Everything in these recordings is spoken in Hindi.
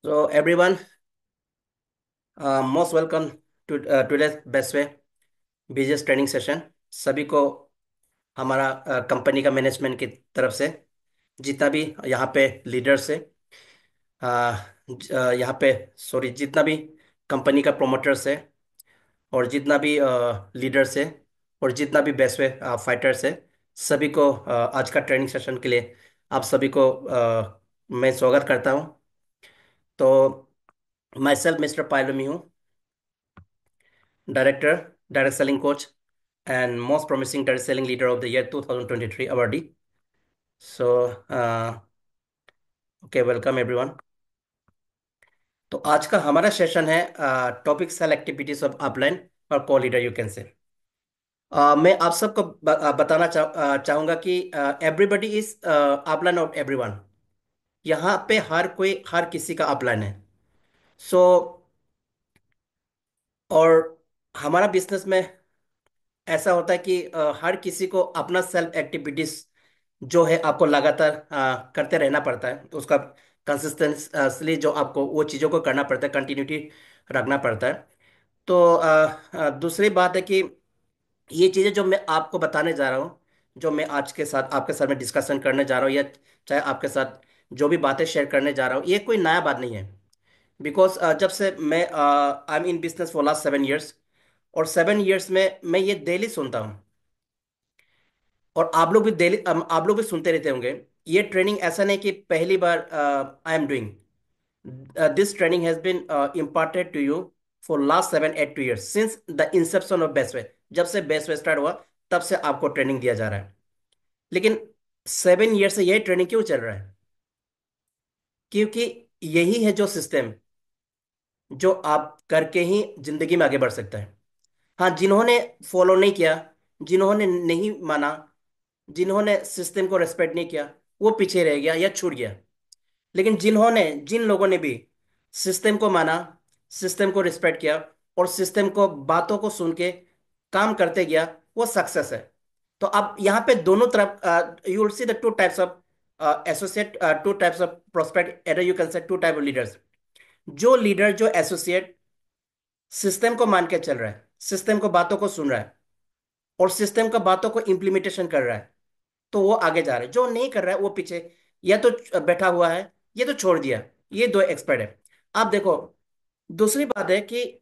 So everyone, most welcome to today's Best Way business training session. सभी को हमारा कंपनी का मैनेजमेंट की तरफ से जितना भी यहाँ पे लीडर्स है, यहाँ पे सॉरी जितना भी कंपनी का प्रोमोटर्स है और जितना भी लीडर्स है और जितना भी बेस्ट वे फाइटर्स है, सभी को आज का ट्रेनिंग सेशन के लिए आप सभी को मैं स्वागत करता हूँ। तो माई सेल्फ मिस्टर पायलमी हूँ, director, direct selling coach and most promising direct selling leader of the year 2023 awardee. So, okay, welcome everyone. तो आज का हमारा सेशन है topic self activities of upline और को लीडर यू कैन से। मैं आप सबको बताना चाहूंगा कि everybody is upline of everyone. यहाँ पे हर कोई हर किसी का अपलाइन है। सो और हमारा बिजनेस में ऐसा होता है कि हर किसी को अपना सेल्फ एक्टिविटीज जो है आपको लगातार करते रहना पड़ता है। उसका कंसिस्टेंसली जो आपको वो चीज़ों को करना पड़ता है, कंटिन्यूटी रखना पड़ता है। तो दूसरी बात है कि ये चीज़ें जो मैं आपको बताने जा रहा हूँ, जो मैं आज के साथ आपके साथ में डिस्कशन करने जा रहा हूँ, या चाहे आपके साथ जो भी बातें शेयर करने जा रहा हूँ, ये कोई नया बात नहीं है। बिकॉज जब से मैं I M in business for last 7 years, और 7 years में मैं ये डेली सुनता हूँ। और आप लोग भी डेली आप लोग भी सुनते रहते होंगे। ये ट्रेनिंग ऐसा नहीं कि पहली बार I am doing this training has been imparted to you for last 7 8 2 years since the inception of Bestway. जब से बेस्ट वे स्टार्ट हुआ तब से आपको ट्रेनिंग दिया जा रहा है। लेकिन 7 years से यही ट्रेनिंग क्यों चल रहा है? क्योंकि यही है जो सिस्टम जो आप करके ही जिंदगी में आगे बढ़ सकता है। हाँ, जिन्होंने फॉलो नहीं किया, जिन्होंने नहीं माना, जिन्होंने सिस्टम को रेस्पेक्ट नहीं किया, वो पीछे रह गया या छूट गया। लेकिन जिन लोगों ने भी सिस्टम को माना, सिस्टम को रिस्पेक्ट किया और सिस्टम को बातों को सुन के काम करते गया, वो सक्सेस है। तो अब यहाँ पे दोनों तरफ you will see the two types of associate, two types of prospect, either you can say two type of leaders. जो लीडर जो एसोसिएट सिस्टम को मान के चल रहा है, सिस्टम को बातों को सुन रहा है और सिस्टम का बातों को इम्प्लीमेंटेशन कर रहा है, तो वो आगे जा रहे हैं। जो नहीं कर रहा है वो पीछे या तो बैठा हुआ है, ये तो छोड़ दिया। ये दो एक्सपर्ट है। आप देखो, दूसरी बात है कि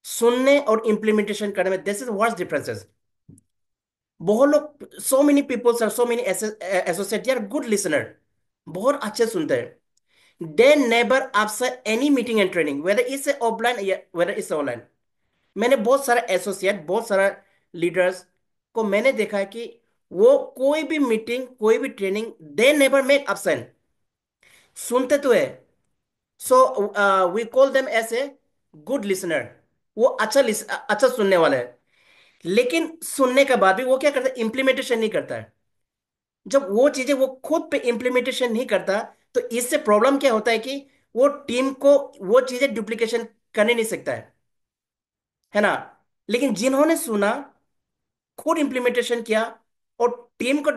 सुनने और इम्प्लीमेंटेशन करने में दिस इज व्हाट्स डिफरेंसेस। बहुत लोग, so many peoples are so many associate यार गुड लिसनर, बहुत अच्छे सुनते हैं। They never after any meeting and training whether it's offline या वेदर इट्स ऑनलाइन। मैंने बहुत सारा एसोसिएट, बहुत सारा लीडर्स को मैंने देखा है कि वो कोई भी मीटिंग, कोई भी training, they never make absent। सुनते तो है। So we call them as a good listener. वो अच्छा सुनने वाला है। लेकिन सुनने के बाद भी वो क्या करता है? इम्प्लीमेंटेशन नहीं करता है। जब वो चीजें वो खुद पे इम्प्लीमेंटेशन नहीं करता, तो इससे प्रॉब्लम क्या होता है कि वो टीम को वो चीजें डुप्लीकेशन करने नहीं सकता है ना। लेकिन जिन्होंने सुना, खुद इंप्लीमेंटेशन किया और टीम पे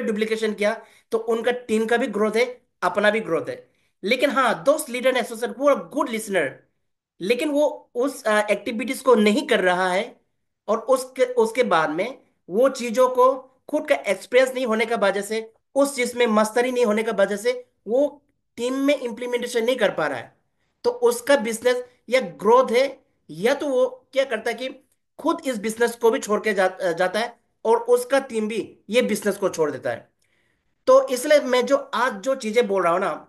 डुप्लीकेशन किया, तो उनका टीम का भी ग्रोथ है, अपना भी ग्रोथ है। लेकिन हाँ, दोस्त लीडर एसोसिएट वो गुड लिसनर, लेकिन वो उस एक्टिविटीज को नहीं कर रहा है। और उसके उसके बाद में वो चीजों को खुद का एक्सपीरियंस नहीं होने का वजह से, उस चीज में मस्तरी नहीं होने का वजह से वो टीम में इंप्लीमेंटेशन नहीं कर पा रहा है। तो उसका बिजनेस या ग्रोथ है, या तो वो क्या करता है कि खुद इस बिजनेस को भी छोड़ के जाता है और उसका टीम भी ये बिजनेस को छोड़ देता है। तो इसलिए मैं जो आज जो चीजें बोल रहा हूं ना,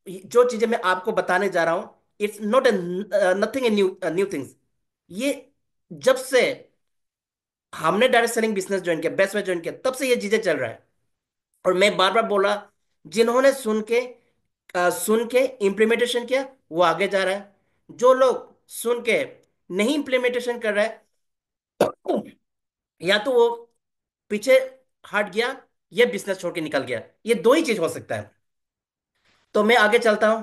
जो चीजें मैं आपको बताने जा रहा हूं, it's not a nothing a new new things. ये जब से हमने डायरेक्ट सेलिंग बिजनेस ज्वाइन किया, बेस्ट वे ज्वाइन किया, तब से ये चीजें चल रहा है। और मैं बार बार बोला, जिन्होंने सुन के इंप्लीमेंटेशन किया, वो आगे जा रहा है। जो लोग सुन के नहीं इंप्लीमेंटेशन कर रहा है, या तो वो पीछे हट गया या बिजनेस छोड़ के निकल गया। ये दो ही चीज हो सकता है। तो मैं आगे चलता हूं।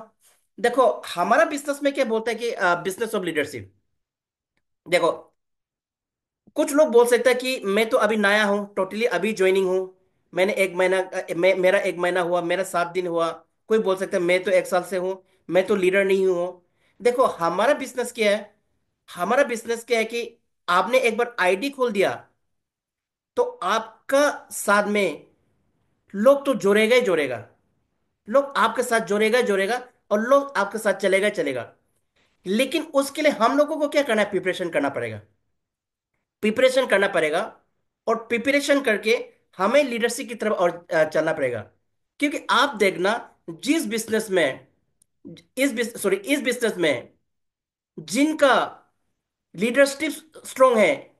देखो, हमारा बिजनेस में क्या बोलता है कि बिजनेस ऑफ लीडरशिप। देखो, कुछ लोग बोल सकते हैं कि मैं तो अभी नया हूं, टोटली अभी ज्वाइनिंग हूं, मैंने 1 महीना, मेरा 1 महीना हुआ, मेरा 7 दिन हुआ। कोई बोल सकता है मैं तो 1 साल से हूं, मैं तो लीडर नहीं हूँ। देखो हमारा बिजनेस क्या है, हमारा बिजनेस क्या है कि आपने एक बार आईडी खोल दिया तो आपका साथ में लोग तो जोड़ेगा ही जोड़ेगा, लोग आपके साथ जोड़ेगा ही जोड़ेगा, और लोग आपके साथ चलेगा ही चलेगा। लेकिन उसके लिए हम लोगों को क्या करना है, प्रिपरेशन करना पड़ेगा, प्रिपरेशन करना पड़ेगा। और प्रिपरेशन करके हमें लीडरशिप की तरफ और चलना पड़ेगा। क्योंकि आप देखना, जिस बिजनेस में, इस बिजनेस में जिनका लीडरशिप स्ट्रांग है,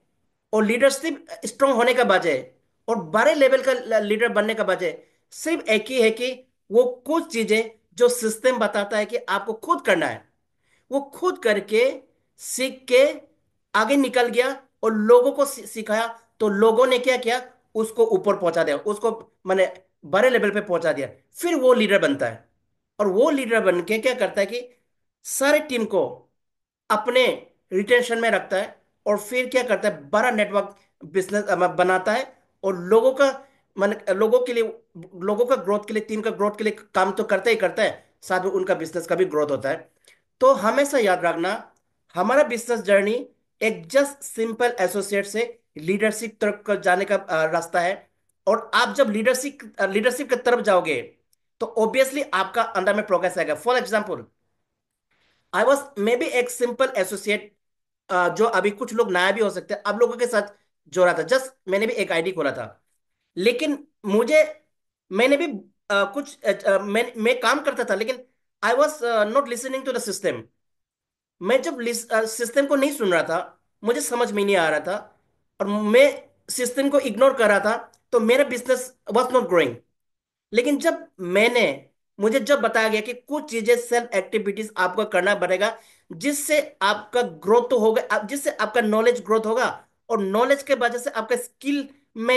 और लीडरशिप स्ट्रांग होने का वजह और बड़े लेवल का लीडर बनने का वजह सिर्फ एक ही है कि वो कुछ चीजें जो सिस्टम बताता है कि आपको खुद करना है, वो खुद करके सीख के आगे निकल गया और लोगों को सिखाया। तो लोगों ने क्या किया, उसको ऊपर पहुंचा दिया, उसको माने बड़े लेवल पे पहुंचा दिया। फिर वो लीडर बनता है, और वो लीडर बन के क्या करता है कि सारे टीम को अपने रिटेंशन में रखता है। और फिर क्या करता है, बड़ा नेटवर्क बिजनेस बनाता है। और लोगों का मन, लोगों के लिए, लोगों का ग्रोथ के लिए, टीम का ग्रोथ के लिए काम तो करता ही करता है, साथ में उनका बिजनेस का भी ग्रोथ होता है। तो हमेशा याद रखना, हमारा बिजनेस जर्नी एक जस्ट सिंपल एसोसिएट से लीडरशिप तरफ का जाने का रास्ता है। और आप जब लीडरशिप लीडरशिप की तरफ जाओगे तो ऑब्वियसली आपका अंदर में प्रोग्रेस आएगा। For example, I was may be एक सिंपल एसोसिएट, जो अभी कुछ लोग नया भी हो सकते हैं, अब लोगों के साथ जोड़ा था, जस्ट मैंने भी एक आईडी खोला था। लेकिन मुझे, मैंने भी मैं काम करता था, लेकिन I was not listening to the system. मैं जब सिस्टम को नहीं सुन रहा था, मुझे समझ में नहीं आ रहा था, और मैं सिस्टम को इग्नोर कर रहा था, तो मेरा बिजनेस वॉज नॉट ग्रोइंग। लेकिन जब मैंने, मुझे जब बताया गया कि कुछ चीजें, सेल्फ एक्टिविटीज आपको करना पड़ेगा, जिससे आपका ग्रोथ तो होगा, जिससे आपका नॉलेज ग्रोथ होगा, और नॉलेज के वजह से आपका स्किल में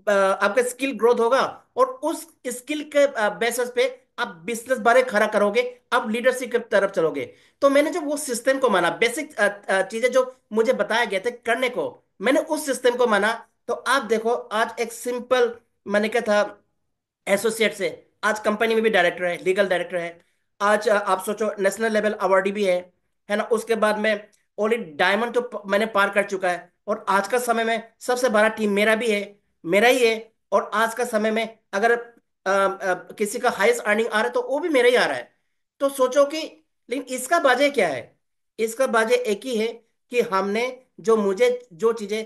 आपका स्किल ग्रोथ होगा, और उस स्किल के बेसिस पे आप बिजनेस बारे खड़ा करोगे, आप लीडरशिप की तरफ चलोगे। तो मैंने जब वो सिस्टम को माना, बेसिक चीजें जो मुझे बताया गया था करने को, मैंने उस सिस्टम को माना। तो आप देखो, आज एक सिंपल, मैंने क्या था, एसोसिएट से आज कंपनी में भी डायरेक्टर है, लीगल डायरेक्टर है। आज आप सोचो नेशनल लेवल अवार्डी भी है ना। उसके बाद में ऑलरेडी डायमंड तो मैंने पार कर चुका है। और आज का समय में सबसे बड़ा टीम मेरा भी है, मेरा ही है। और आज का समय में अगर किसी का हाईएस्ट अर्निंग आ रहा है तो वो भी मेरा ही आ रहा है। तो सोचो कि, लेकिन इसका वजह क्या है, इसका वजह एक ही है कि हमने, जो मुझे जो चीजें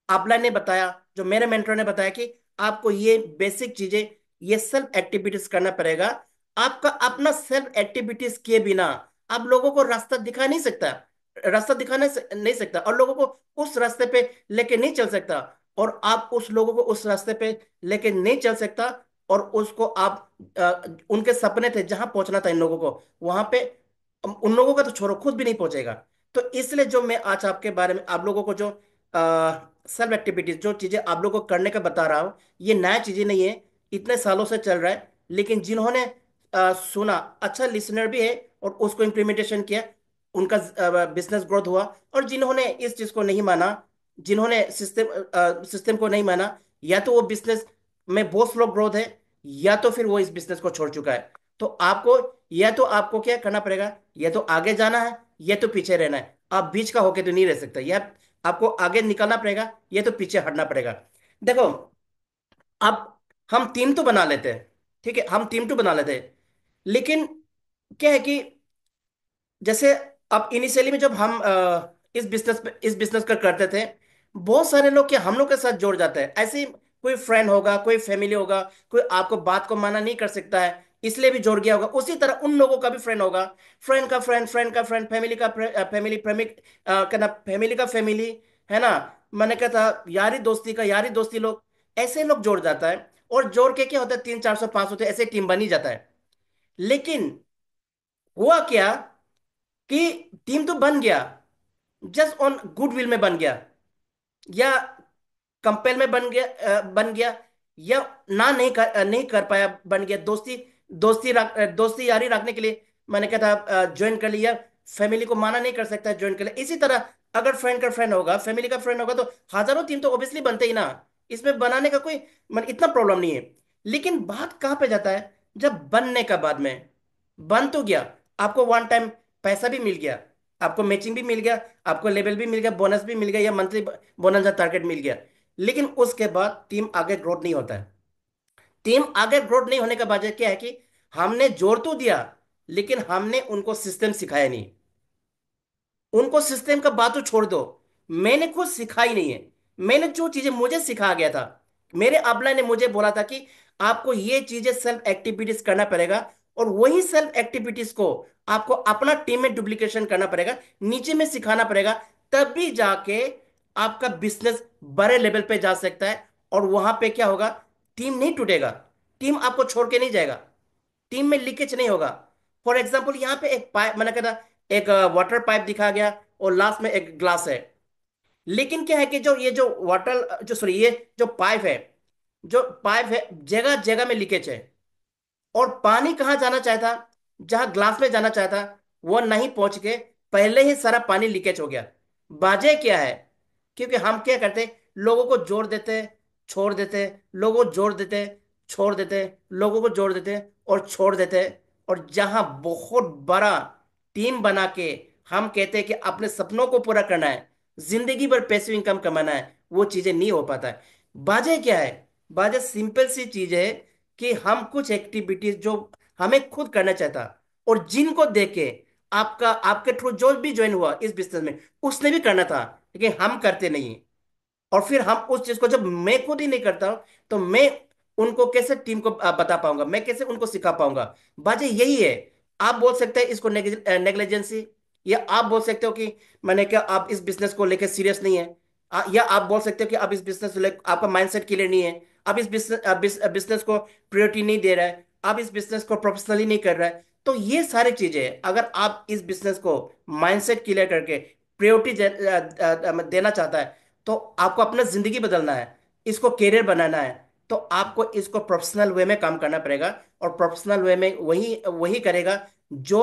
अपलाइन ने बताया, जो मेरे मेंटर ने बताया कि आपको ये बेसिक चीजें, ये सेल्फ एक्टिविटीज करना पड़ेगा। आपका अपना सेल्फ एक्टिविटीज किए बिना आप लोगों को रास्ता दिखा नहीं सकता, रास्ता दिखाने से नहीं सकता, और लोगों को उस रास्ते पे लेके नहीं चल सकता। और आप उस लोगों को उस रास्ते पे लेके नहीं चल सकता, और उसको आप उनके सपने थे जहां पहुंचना था इन लोगों को, वहां पे उन लोगों का तो छोड़ो, खुद भी नहीं पहुंचेगा। तो इसलिए जो मैं आज आपके बारे में, आप लोगों को जो सेल्फ एक्टिविटीज, जो चीजें आप लोगों को करने का बता रहा हूँ, ये नया चीजें नहीं है, इतने सालों से चल रहा है। लेकिन जिन्होंने सुना, अच्छा लिसनर भी है, और उसको इम्प्लीमेंटेशन किया, उनका बिजनेस ग्रोथ हुआ। और जिन्होंने इस चीज को नहीं माना, जिन्होंने सिस्टम को नहीं माना, या तो वो बिजनेस में बहुत स्लो ग्रोथ है, या तो फिर वो इस बिजनेस को छोड़ चुका है। तो आपको, या तो आपको क्या करना पड़ेगा, या तो आगे जाना है, या तो पीछे रहना है। आप बीच का होके तो नहीं रह सकते, या आपको आगे निकलना पड़ेगा, या तो पीछे हटना पड़ेगा। देखो, अब हम टीम तो बना लेते हैं, ठीक है, हम टीम तो बना लेते हैं। लेकिन क्या है कि, जैसे अब इनिशियली में जब हम इस बिजनेस का करते थे, बहुत सारे लोग क्या हम लोग के साथ जुड़ जाते हैं। ऐसे ही कोई फ्रेंड होगा, कोई फैमिली होगा, कोई आपको बात को माना नहीं कर सकता है, इसलिए भी जुड़ गया होगा। उसी तरह उन लोगों का भी फ्रेंड होगा, फ्रेंड का फ्रेंड, फ्रेंड का फ्रेंड, फैमिली का फैमिली, प्रेमिक क्या ना, फैमिली का फैमिली, है ना। मैंने कहा था यारी दोस्ती का यारी दोस्ती, लोग ऐसे लोग जोड़ जाता है। और जोड़ के क्या होता है, 300 400 500 तो ऐसे टीम बन ही जाता है। लेकिन हुआ क्या कि टीम तो बन गया, जस्ट ऑन गुडविल में बन गया, या कंपेल में बन गया, या ना नहीं कर पाया, बन गया दोस्ती, दोस्ती यारी रखने के लिए मैंने कहा था ज्वाइन कर लिया। फैमिली को माना नहीं कर सकता ज्वाइन कर लिया। इसी तरह अगर फ्रेंड का फ्रेंड होगा, फैमिली का फ्रेंड होगा, तो हजारों टीम तो ऑब्वियसली बनते ही ना। इसमें बनाने का कोई इतना प्रॉब्लम नहीं है। लेकिन बात कहाँ पे जाता है, जब बनने का बाद में, बन तो गया, आपको वन टाइम पैसा भी मिल गया, आपको मैचिंग भी मिल गया, आपको लेवल भी मिल गया, बोनस भी मिल गया, या मंथली बोनस या टारगेट मिल गया। लेकिन उसके बाद टीम आगे ग्रोथ नहीं होता है। टीम आगे ग्रोथ नहीं होने का वजह क्या है कि हमने जोर तो दिया, लेकिन हमने उनको सिस्टम सिखाया नहीं। उनको सिस्टम का बात तो छोड़ दो, मैंने खुद सिखाई नहीं है। मैंने जो चीजें मुझे सिखाया गया था, मेरे अपना ने मुझे बोला था कि आपको ये चीजें सेल्फ एक्टिविटीज करना पड़ेगा, और वही सेल्फ एक्टिविटीज को आपको अपना टीम में डुप्लीकेशन करना पड़ेगा, नीचे में सिखाना पड़ेगा। तभी जाके आपका बिजनेस बड़े लेवल पे जा सकता है। और वहां पे क्या होगा, टीम नहीं टूटेगा, टीम आपको छोड़ के नहीं जाएगा, टीम में लीकेज नहीं होगा। फॉर एग्जाम्पल यहाँ पे एक पाइप, मैंने कहा था एक वाटर पाइप दिखा गया, और लास्ट में एक ग्लास है। लेकिन क्या है कि जो ये जो वाटर जो सॉरी ये जो पाइप है, जो पाइप है जगह जगह में लीकेज है, और पानी कहाँ जाना चाहता, जहां ग्लास में जाना चाहता, वो नहीं पहुंच के पहले ही सारा पानी लीकेज हो गया। बाजे क्या है, क्योंकि हम क्या करते, लोगों को जोड़ देते, छोड़ देते, लोगों को जोड़ देते, छोड़ देते, लोगों को जोड़ देते और छोड़ देते। और जहां बहुत बड़ा टीम बना के हम कहते हैं कि अपने सपनों को पूरा करना है, जिंदगी भर पैसिव इनकम कमाना है, वो चीजें नहीं हो पाता है। बाजे क्या है, बाजे सिंपल सी चीज है कि हम कुछ एक्टिविटीज जो हमें खुद करना चाहता, और जिनको देख के आपका आपके थ्रू जो भी ज्वाइन हुआ इस बिजनेस में, उसने भी करना था, लेकिन हम करते नहीं। और फिर हम उस चीज को जब मैं खुद ही नहीं करता हूं, तो मैं उनको कैसे टीम को बता पाऊंगा, मैं कैसे उनको सिखा पाऊंगा। बाजे यही है। आप बोल सकते हैं इसको नेग्लिजेंसी, या आप बोल सकते हो कि मैंने क्या, आप इस बिजनेस को लेकर सीरियस नहीं है। या आप बोल सकते हो कि आप इस बिजनेस को आपका माइंडसेट क्लियर नहीं है, आप इस बिजनेस को प्रायोरिटी नहीं दे रहा है, आप इस बिजनेस को प्रोफेशनली नहीं कर रहा है। तो ये सारी चीजें हैं। अगर आप इस बिजनेस को माइंडसेट क्लियर करके प्रायोरिटी देना चाहता है, तो आपको अपना जिंदगी बदलना है, इसको कैरियर बनाना है, तो आपको इसको प्रोफेशनल वे में काम करना पड़ेगा। और प्रोफेशनल वे में वही वही करेगा जो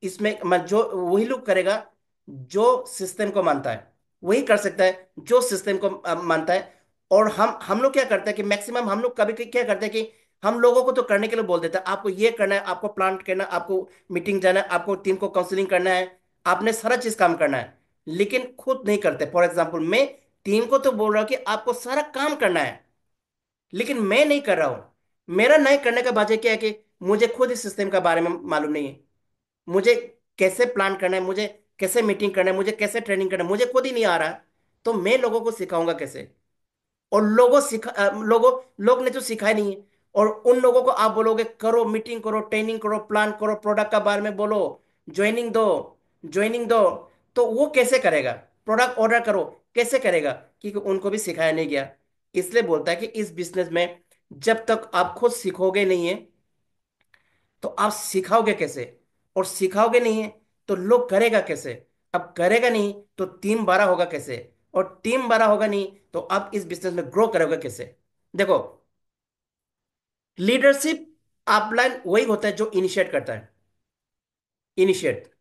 इसमें जो वही लोग करेगा जो सिस्टम को मानता है, वही कर सकता है जो सिस्टम को मानता है। और हम लोग क्या करते हैं कि मैक्सिमम हम लोग कभी कभी क्या करते हैं कि हम लोगों को तो करने के लिए बोल देते हैं, आपको ये करना है, आपको प्लान करना है, आपको मीटिंग जाना है, आपको टीम को काउंसलिंग करना है, आपने सारा चीज काम करना है, लेकिन खुद नहीं करते। फॉर एग्जाम्पल मैं टीम को तो बोल रहा हूँ कि आपको सारा काम करना है, लेकिन मैं नहीं कर रहा हूं। मेरा नहीं करने का वजह क्या है कि मुझे खुद इस सिस्टम के बारे में मालूम नहीं है। मुझे कैसे प्लान करना है, मुझे कैसे मीटिंग करना है, मुझे कैसे ट्रेनिंग करना है, मुझे खुद ही नहीं आ रहा। तो मैं लोगों को सिखाऊंगा कैसे। और लोग ने तो सिखाया नहीं है। और उन लोगों को आप बोलोगे करो, मीटिंग करो, ट्रेनिंग करो, प्लान करो, प्रोडक्ट का बारे में बोलो, ज्वाइनिंग दो, ज्वाइनिंग दो, तो वो कैसे करेगा। प्रोडक्ट ऑर्डर करो, कैसे करेगा, क्योंकि उनको भी सिखाया नहीं गया। इसलिए बोलता है कि इस बिजनेस में जब तक आप खुद सीखोगे नहीं है, तो आप सिखाओगे कैसे। और सिखाओगे नहीं है तो लोग करेगा कैसे। अब करेगा नहीं तो टीम बड़ा होगा कैसे। और टीम बड़ा होगा नहीं तो आप इस बिजनेस में ग्रो करोगे कैसे। देखो, लीडरशिप अपलाइन वही होता है जो इनिशिएट करता है। इनिशिएट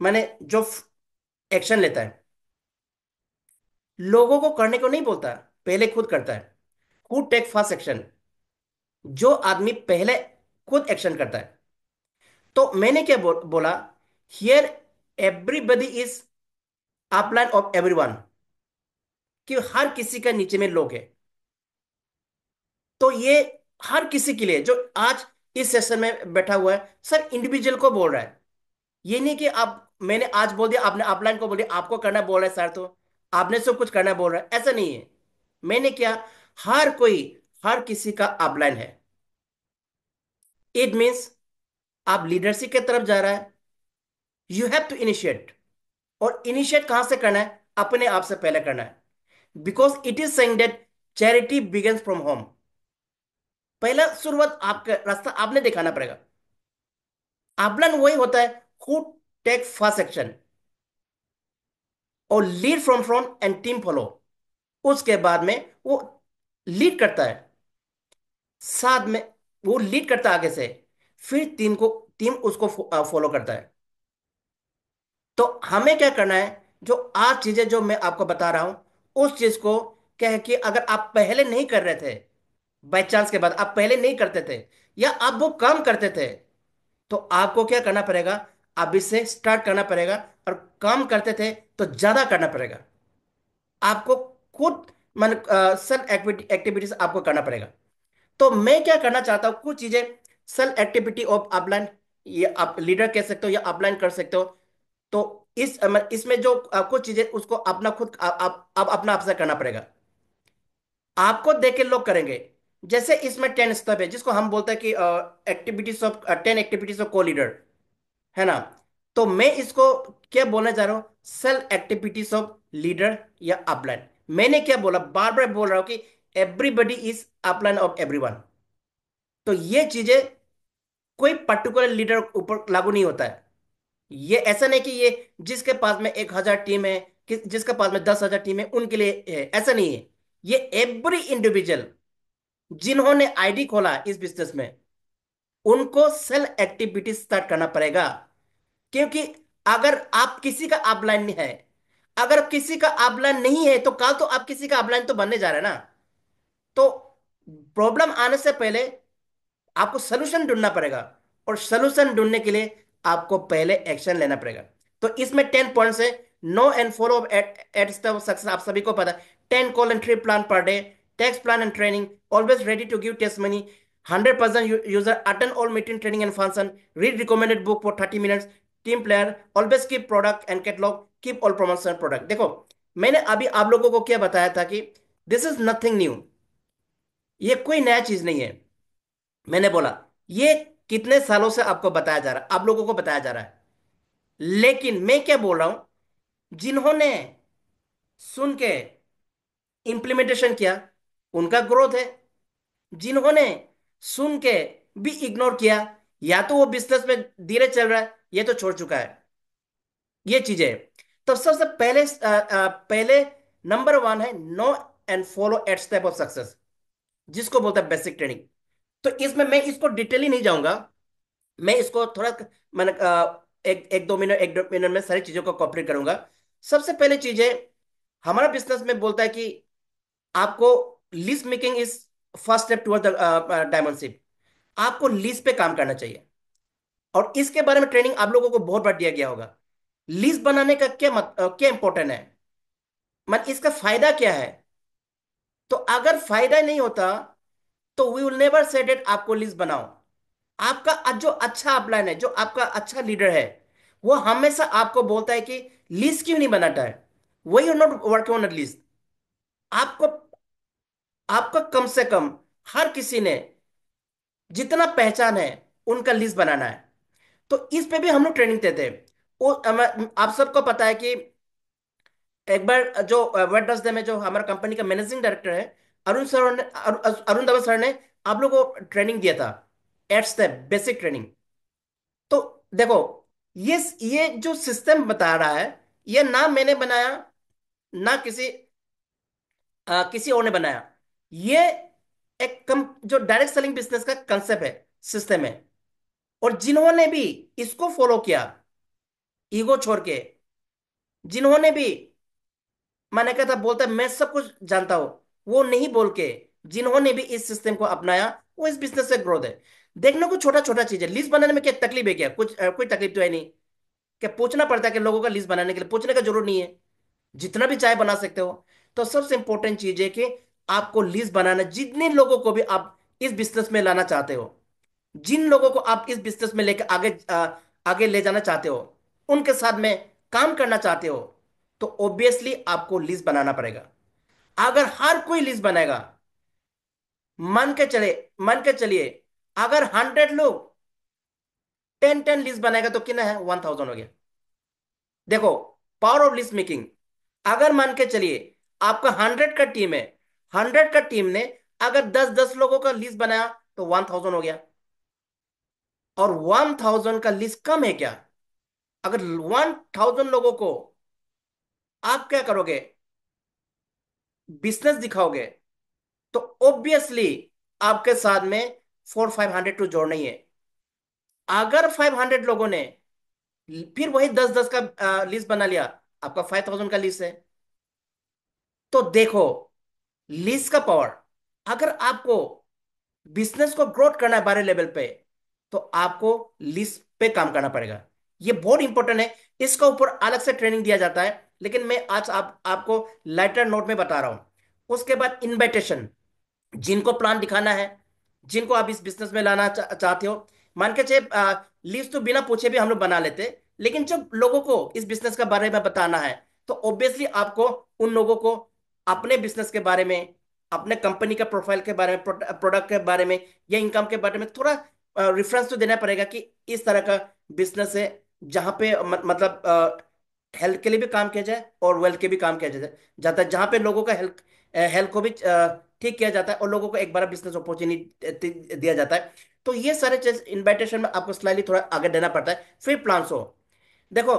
माने जो एक्शन लेता है, लोगों को करने को नहीं बोलता, पहले खुद करता है। खुद टेक फर्स्ट एक्शन। जो आदमी पहले खुद एक्शन करता है, तो मैंने क्या बोला, here everybody is upline of everyone, कि हर किसी का नीचे में लोग है। तो ये हर किसी के लिए जो आज इस सेशन में बैठा हुआ है, सर इंडिविजुअल को बोल रहा है। ये नहीं कि आप, मैंने आज बोल दिया, आपने अपलाइन को बोल दिया आपको करना बोल रहा है सर, तो आपने सब कुछ करना बोल रहा है, ऐसा नहीं है। मैंने क्या, हर कोई, हर किसी का अपलाइन है। इट मीन्स आप लीडरशिप की तरफ जा रहा है, यू हैव टू इनिशिएट। और इनिशिएट कहां से करना है, अपने आप से पहले करना है। Because it is saying that charity begins from home. पहला शुरुआत आपका रास्ता आपने दिखाना पड़ेगा। आकलन वही होता है हु टेक फर्स्ट एक्शन, और lead from front end team follow. उसके बाद में वो लीड करता है, साथ में वो लीड करता है आगे से, फिर टीम उसको फॉलो करता है। तो हमें क्या करना है, जो आज चीजें जो मैं आपको बता रहा हूं, उस चीज को क्या है कि अगर आप पहले नहीं कर रहे थे, बाई चांस के बाद आप पहले नहीं करते थे, या आप वो काम करते थे, तो आपको क्या करना पड़ेगा, अभी से स्टार्ट करना पड़ेगा। और काम करते थे तो ज्यादा करना पड़ेगा आपको, खुद मन सेल्फ एक्टिविटीज आपको करना पड़ेगा। तो मैं क्या करना चाहता हूँ, कुछ चीजें सेल्फ एक्टिविटी ऑफ अपलाइन, ये आप लीडर कह सकते हो या अपलाइन कर सकते हो। तो इसमें जो कुछ चीजें उसको अपना खुद आप अब अपना आप से करना पड़ेगा। आपको देख के लोग करेंगे। जैसे इसमें 10 स्टेप है जिसको हम बोलते हैं कि एक्टिविटीज ऑफ 10 एक्टिविटीज ऑफ को लीडर, है ना। तो मैं इसको क्या बोलने जा रहा हूँ, सेल्फ एक्टिविटीज ऑफ लीडर या अपलाइन। मैंने क्या बोला, बार बार बोल रहा हूँ कि everybody is upline of everyone. तो ये चीजें कोई पर्टिकुलर लीडर ऊपर लागू नहीं होता है। ये ऐसा नहीं कि ये जिसके पास में 1,000 टीम है, कि जिसके पास में 10,000 टीम है उनके लिए है, ऐसा नहीं है। ये एवरी इंडिविजुअल जिन्होंने आईडी खोला है इस बिजनेस में, उनको सेल्फ एक्टिविटी स्टार्ट करना पड़ेगा। क्योंकि अगर आप किसी का अपलाइन नहीं है, अगर किसी का अपलाइन नहीं है तो कल तो आप किसी का अपलाइन तो बनने जा रहे हैं ना। तो प्रॉब्लम आने से पहले आपको सोल्यूशन ढूंढना पड़ेगा। और सोल्यूशन ढूंढने के लिए आपको पहले एक्शन लेना पड़ेगा। तो इसमें 10 पॉइंट्स है। Know and follow eight step success, आप सभी को पता है। 10 call and 3 plan per day, text plan and training, always ready to give testimony, 100% user attend all meeting training and function, read recommended book for 30 minutes, team player, always keep product and catalog, keep all promotion product. देखो, मैंने अभी आप लोगों को क्या बताया था कि दिस इज नथिंग न्यू, ये कोई नया चीज नहीं है। मैंने बोला ये कितने सालों से आपको बताया जा रहा है, आप लोगों को बताया जा रहा है। लेकिन मैं क्या बोल रहा हूं, जिन्होंने सुन के इंप्लीमेंटेशन किया उनका ग्रोथ है। जिन्होंने सुन के भी इग्नोर किया, या तो वो बिजनेस में धीरे चल रहा है ये तो छोड़ चुका है। ये चीजें हैं। तो सबसे पहले पहले नंबर 1 है know and follow eight step of success, जिसको बोलते हैं बेसिक ट्रेनिंग। तो इसमें मैं इसको डिटेली नहीं जाऊंगा। मैं इसको थोड़ा मैंने एक दो मिनट में सारी चीजों को कंप्लीट करूंगा। सबसे पहले चीज है, हमारा बिजनेस में बोलता है कि आपको list making is first step toward diamondship. आपको लिस्ट पे काम करना चाहिए। और इसके बारे में ट्रेनिंग आप लोगों को बहुत बार दिया गया होगा। लिस्ट बनाने का क्या इंपॉर्टेंट है, इसका फायदा क्या है। तो अगर फायदा नहीं होता तो we will never said it आपको लिस्ट बनाओ। आपका जो अच्छा अपलाइन है, जो आपका अच्छा लीडर है, वो हमेशा आपको बोलता है कि लिस्ट क्यों नहीं बनाता है, वही you not working on list. आपको आपका कम से कम हर किसी ने जितना पहचान है उनका लिस्ट बनाना है। तो इस पे भी हम लोग ट्रेनिंग देते हैं। आप सबको पता है कि एक बार जो वेडनेसडे में जो हमारा कंपनी का मैनेजिंग डायरेक्टर है, अरुण दवे सर ने आप लोगों को ट्रेनिंग दिया था, एट स्टेप बेसिक ट्रेनिंग। तो देखो, ये जो सिस्टम बता रहा है, ये ना मैंने बनाया, ना किसी और ने बनाया। ये एक जो डायरेक्ट सेलिंग बिजनेस का कंसेप्ट है, सिस्टम है। और जिन्होंने भी इसको फॉलो किया, ईगो छोड़ के, जिन्होंने भी मैंने कहा था बोलता है मैं सब कुछ जानता हूं, वो नहीं बोल के जिन्होंने भी इस सिस्टम को अपनाया, वो इस बिजनेस से ग्रोथ है। देखने को छोटा छोटा चीज है, लिस्ट बनाने में क्या तकलीफ है, क्या कुछ कोई तकलीफ तो है नहीं। क्या पूछना पड़ता है कि लोगों का लिस्ट बनाने के लिए, पूछने का जरूर नहीं है, जितना भी चाय बना सकते हो। तो सबसे इंपॉर्टेंट चीज है कि आपको लिस्ट बनाना, जितने लोगों को भी आप इस बिजनेस में लाना चाहते हो, जिन लोगों को आप इस बिजनेस में लेकर आगे ले जाना चाहते हो, उनके साथ में काम करना चाहते हो, तो ऑब्वियसली आपको लिस्ट बनाना पड़ेगा। अगर हर कोई लिस्ट बनाएगा, मान के चलिए अगर 100 लोग 10 10 लिस्ट बनाएगा तो कितना है, 1,000 हो गया। देखो, पावर ऑफ लिस्ट मेकिंग। अगर मान के चलिए आपका 100 का टीम है, 100 का टीम ने अगर 10 10 लोगों का लिस्ट बनाया तो 1,000 हो गया। और 1,000 का लिस्ट कम है क्या? अगर 1,000 लोगों को आप क्या करोगे, बिजनेस दिखाओगे, तो ऑब्वियसली आपके साथ में 4 500 तो जोड़ना ही है। अगर 500 लोगों ने फिर वही 10 10 का लिस्ट बना लिया, आपका 5,000 का लिस्ट है। तो देखो, लिस्ट का पावर। अगर आपको बिजनेस को ग्रोथ करना है बड़े लेवल पे, तो आपको लिस्ट पे काम करना पड़ेगा। ये बहुत इंपॉर्टेंट है। इसका ऊपर अलग से ट्रेनिंग दिया जाता है, लेकिन मैं आज आपको लाइटर नोट में बता रहा हूं। उसके बाद इनविटेशन, जिनको प्लान दिखाना है, जिनको आप इस बिजनेस में लाना चाहते हो, मान के चलिए लिस्ट तो बिना पूछे भी हम लोग बना लेते, लेकिन जब लोगों को इस बिजनेस के बारे में बताना है, तो ऑब्वियसली आपको उन लोगों को अपने बिजनेस के बारे में, अपने कंपनी का प्रोफाइल के बारे में, प्रोडक्ट के बारे में या इनकम के बारे में थोड़ा रेफरेंस तो देना पड़ेगा कि इस तरह का बिजनेस है, जहाँ पे मतलब हेल्थ के लिए भी काम किया जाए और वेल्थ के भी काम किया जाए जाता है, जहाँ पे लोगों का हेल्थ हेल्थ को भी ठीक किया जाता है और लोगों को एक बार बिजनेस अपॉर्चुनिटी दिया जाता है। तो ये सारे चीज इन्विटेशन में आपको स्लाइडली थोड़ा आगे देना पड़ता है। फिर प्लान शो, देखो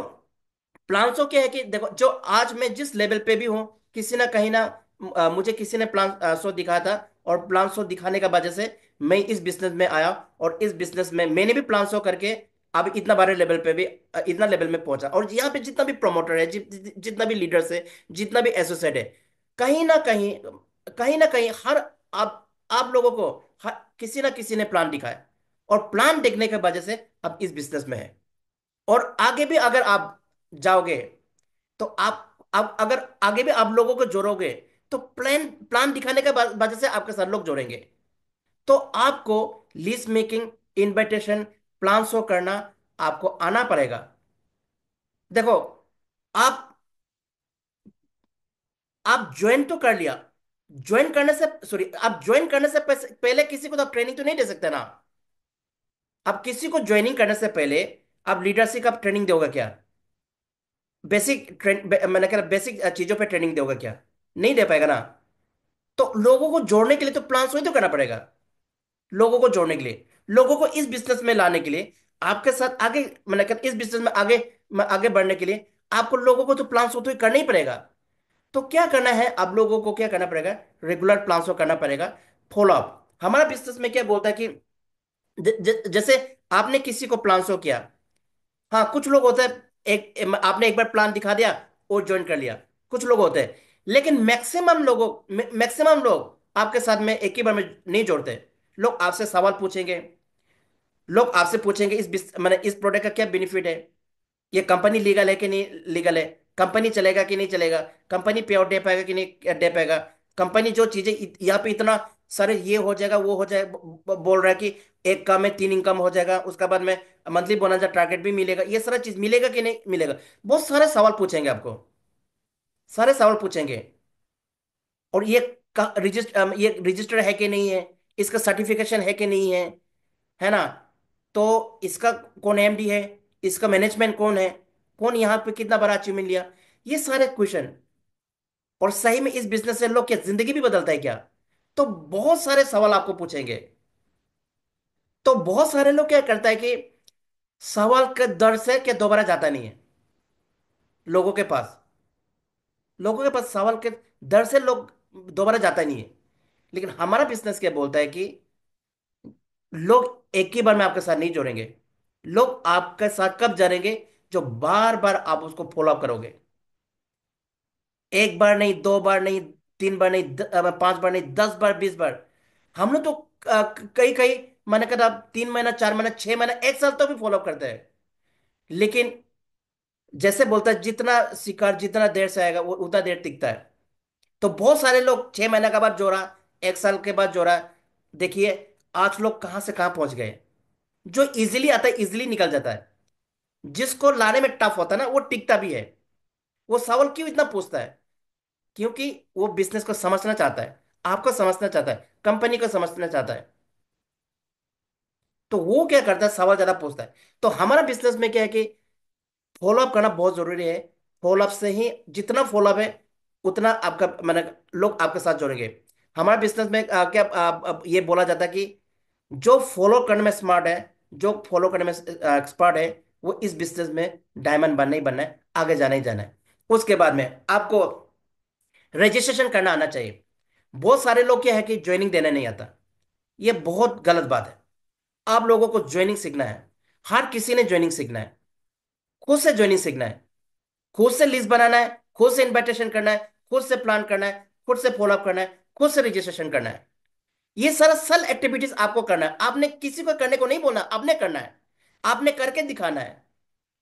प्लान शो क्या है कि देखो, जो आज मैं जिस लेवल पे भी हूँ, किसी ना कहीं ना मुझे किसी ने प्लान शो दिखाया था, और प्लान शो दिखाने का वजह से मैं इस बिजनेस में आया, और इस बिजनेस में मैंने भी प्लान शो करके अब इतना बड़े लेवल पे भी इतना लेवल में पहुंचा। और यहाँ पे जितना भी प्रमोटर है, जितना भी लीडर्स है, जितना भी एसोसिएट है, कहीं ना कहीं, कहीं ना कहीं हर आप लोगों को किसी ना किसी ने प्लान दिखाया, और प्लान देखने की वजह से अब इस बिजनेस में है। और आगे भी अगर आप जाओगे, तो आप अगर आगे भी आप लोगों को जोड़ोगे, तो प्लान प्लान दिखाने के वजह से आपके साथ लोग जोड़ेंगे। तो आपको list making, invitation, plan show करना आपको आना पड़ेगा। देखो, आप आप ज्वाइन तो कर लिया, ज्वाइन करने से सॉरी आप ज्वाइन करने से पहले किसी को तो आप ट्रेनिंग तो नहीं दे सकते ना। आप किसी को ज्वाइनिंग करने से पहले आप लीडरशिप का ट्रेनिंग दोगे क्या? बेसिक मैंने कहा बेसिक चीजों पे ट्रेनिंग दोगे क्या? नहीं दे पाएगा ना। तो लोगों को जोड़ने के लिए तो प्लान ही तो करना पड़ेगा। लोगों को जोड़ने के लिए, लोगों को इस बिजनेस में लाने के लिए, आपके साथ आगे, मैंने कहा इस बिजनेस में आगे आगे बढ़ने के लिए, आपको लोगों को तो प्लान तो करना ही पड़ेगा। तो क्या करना है, आप लोगों को क्या करना पड़ेगा? रेगुलर प्लान करना पड़ेगा। फॉलो अप, हमारा बिजनेस में क्या बोलता है कि जैसे आपने किसी को प्लान शो किया, हाँ कुछ लोग होते हैं, आपने एक बार प्लान दिखा दिया और ज्वाइन कर लिया, कुछ लोग होते हैं। लेकिन मैक्सिमम लोग आपके साथ में एक ही बार में नहीं जोड़ते। लोग आपसे सवाल पूछेंगे, लोग आपसे पूछेंगे मैंने इस प्रोडक्ट का क्या बेनिफिट है, ये कंपनी लीगल है कि नहीं लीगल है, कंपनी चलेगा कि नहीं चलेगा, कंपनी पे आउट दे पाएगा कि नहीं दे पाएगा, कंपनी जो चीजें यहाँ पे इतना सारे ये हो जाएगा वो हो जाएगा, बोल रहा है कि एक काम में 3 इनकम हो जाएगा, उसके बाद में मंथली बोनस टारगेट भी मिलेगा, ये सारा चीज मिलेगा कि नहीं मिलेगा। बहुत सारे सवाल पूछेंगे आपको, सारे सवाल पूछेंगे। और ये रजिस्टर है कि नहीं है, इसका सर्टिफिकेशन है कि नहीं है ना, तो इसका कौन एमडी है, इसका मैनेजमेंट कौन है, कौन यहाँ पे कितना बड़ा अचीवमेंट लिया, ये सारे क्वेश्चन। और सही में इस बिजनेस से लोग क्या जिंदगी भी बदलता है क्या? तो बहुत सारे सवाल आपको पूछेंगे। तो बहुत सारे लोग क्या करता है कि सवाल के डर से क्या दोबारा जाता नहीं है लोगों के पास। लोगों के पास सवाल के डर से लोग दोबारा जाता नहीं है। लेकिन हमारा बिजनेस क्या बोलता है कि लोग एक ही बार में आपके साथ नहीं जुड़ेंगे। लोग आपके साथ कब जुड़ेंगे? जो बार बार आप उसको फॉलो अप करोगे। एक बार नहीं, 2 बार नहीं, 3 बार नहीं, 5 बार नहीं, 10 बार, 20 बार। हम लोग तो कई कई मैंने कहा 3 महीना, 4 महीना, 6 महीना, एक साल तो भी फॉलो अप करते हैं। लेकिन जैसे बोलता है, जितना शिकार जितना देर से आएगा वो उतना देर टिकता है। तो बहुत सारे लोग 6 महीने के बाद जोड़ा, एक साल के बाद जोड़ा। देखिए आज लोग कहाँ से कहाँ पहुंच गए। जो इजीली आता है इजीली निकल जाता है, जिसको लाने में टफ होता है ना वो टिकता भी है। वो सवाल क्यों इतना पूछता है? क्योंकि वो बिजनेस को समझना चाहता है, आपको समझना चाहता है, कंपनी को समझना चाहता है। तो वो क्या करता है, सवाल ज्यादा पूछता है। तो हमारा बिजनेस में क्या है कि फॉलो अप करना बहुत जरूरी है। फॉलो अप से ही, जितना फॉलो अप है उतना आपका मैंने लोग आपके साथ जुड़ेंगे। हमारे बिजनेस में क्या ये बोला जाता है कि जो फॉलो करने में स्मार्ट है, जो फॉलो करने में एक्सपर्ट है, वो इस बिजनेस में डायमंड बनना ही बनना है, आगे जाना ही जाना है। उसके बाद में आपको रजिस्ट्रेशन करना आना चाहिए। बहुत सारे लोग क्या है कि ज्वाइनिंग देने नहीं आता। ये बहुत गलत बात है। आप लोगों को ज्वाइनिंग सीखना है। हर किसी ने ज्वाइनिंग सीखना है, खुद से ज्वाइनिंग सीखना है, खुद से लिस्ट बनाना है, खुद से इन्विटेशन करना है, खुद से प्लान करना है, खुद से फॉलोअप करना है, खुद से रजिस्ट्रेशन करना है। ये सारा सल एक्टिविटीज आपको करना है, आपने किसी को करने को नहीं बोलना, आपने करना है, आपने करके दिखाना है।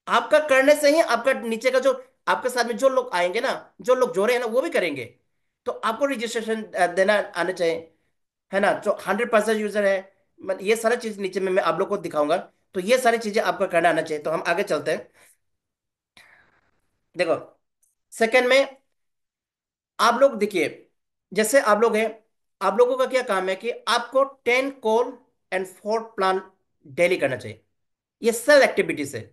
आपका करने से ही आपका नीचे का जो आपके साथ में जो लोग आएंगे ना, जो लोग जोड़े हैं ना, वो भी करेंगे। तो आपको रजिस्ट्रेशन देना आना चाहिए, है ना। जो 100% यूजर है, ये सारी चीज नीचे में मैं आप लोग को दिखाऊंगा। तो ये सारी चीजें आपको करना आना चाहिए। तो हम आगे चलते हैं। देखो, सेकंड में आप लोग देखिए, जैसे आप लोग हैं, आप लोगों का क्या काम है कि आपको 10 कॉल एंड 4 प्लान डेली करना चाहिए। ये सब एक्टिविटीज है।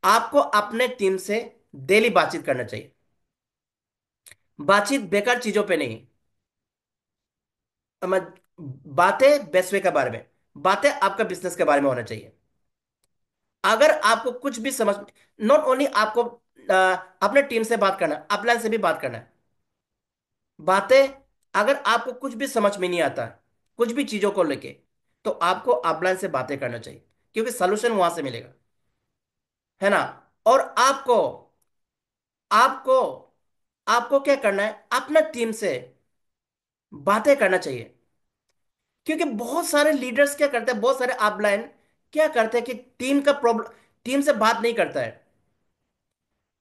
आपको अपने टीम से डेली बातचीत करना चाहिए। बातचीत बेकार चीजों पे नहीं। बातें बेसवे के बारे में, बातें आपका बिजनेस के बारे में होना चाहिए। अगर आपको कुछ भी समझ, नॉट ओनली आपको अपने टीम से बात करना, अपलाइन से भी बात करना है। बातें, अगर आपको कुछ भी समझ में नहीं आता, कुछ भी चीजों को लेके, तो आपको अपलाइन से बातें करना चाहिए, क्योंकि सोल्यूशन वहां से मिलेगा, है ना। और आपको आपको आपको क्या करना है, अपना टीम से बातें करना चाहिए। क्योंकि बहुत सारे लीडर्स क्या करते हैं, बहुत सारे अपलाइन क्या करते हैं कि टीम का प्रॉब्लम, टीम से बात नहीं करता है।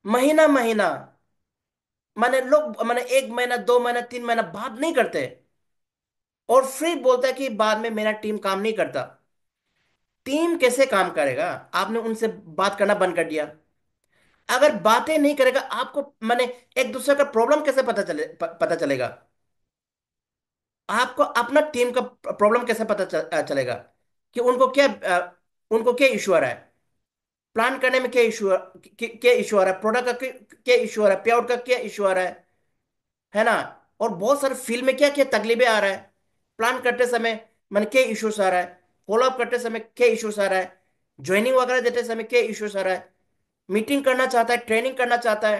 महीना महीना, माने लोग, माने 1 महीना, 2 महीना, 3 महीना बात नहीं करते, और फिर बोलता है कि बाद में मेरा टीम काम नहीं करता। टीम कैसे काम करेगा? आपने उनसे बात करना बंद कर दिया। अगर बातें नहीं करेगा, आपको माने एक दूसरे का प्रॉब्लम कैसे पता चलेगा? आपको अपना टीम का प्रॉब्लम कैसे चलेगा कि उनको क्या इशू आ रहा है, प्लान करने में क्या इशू, क्या इशू आ रहा है, प्रोडक्ट का क्या इशू आ रहा है, पे आउट का क्या इशू आ रहा है ना। और बहुत सारे फील्ड में क्या क्या तकलीफें आ रहा है, प्लान करते समय मन क्या इश्यूज आ रहा है, फॉलो अप करते समय क्या इश्यूज आ रहा है, ज्वाइनिंग वगैरह देते समय क्या इश्यूज आ रहा है, मीटिंग करना चाहता है, ट्रेनिंग करना चाहता है,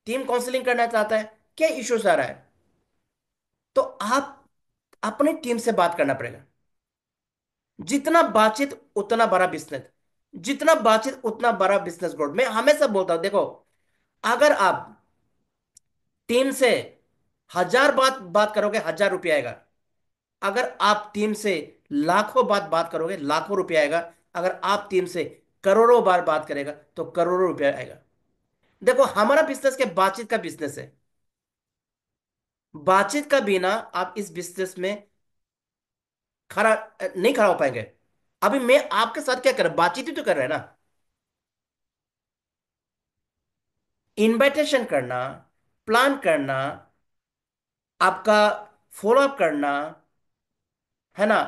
टीम काउंसलिंग करना चाहता है, क्या इश्यूज आ रहा है। तो आप अपनी टीम से बात करना पड़ेगा। जितना बातचीत उतना बड़ा बिजनेस, जितना बातचीत उतना बड़ा बिजनेस ग्रोथ। मैं हमेशा बोलता हूं, देखो, अगर आप टीम से 1000 बात बात करोगे, 1000 रुपया आएगा। अगर आप टीम से लाखों बात बात करोगे, लाखों रुपया आएगा। अगर आप टीम से करोड़ों बार बात करेगा, तो करोड़ों रुपया आएगा। देखो, हमारा बिजनेस के बातचीत का बिजनेस है। बातचीत का बिना आप इस बिजनेस में खड़ा नहीं खड़ा हो पाएंगे। अभी मैं आपके साथ क्या कर रहा, बातचीत ही तो कर रहा है ना। इनविटेशन करना, प्लान करना, आपका फॉलो अप करना, है ना,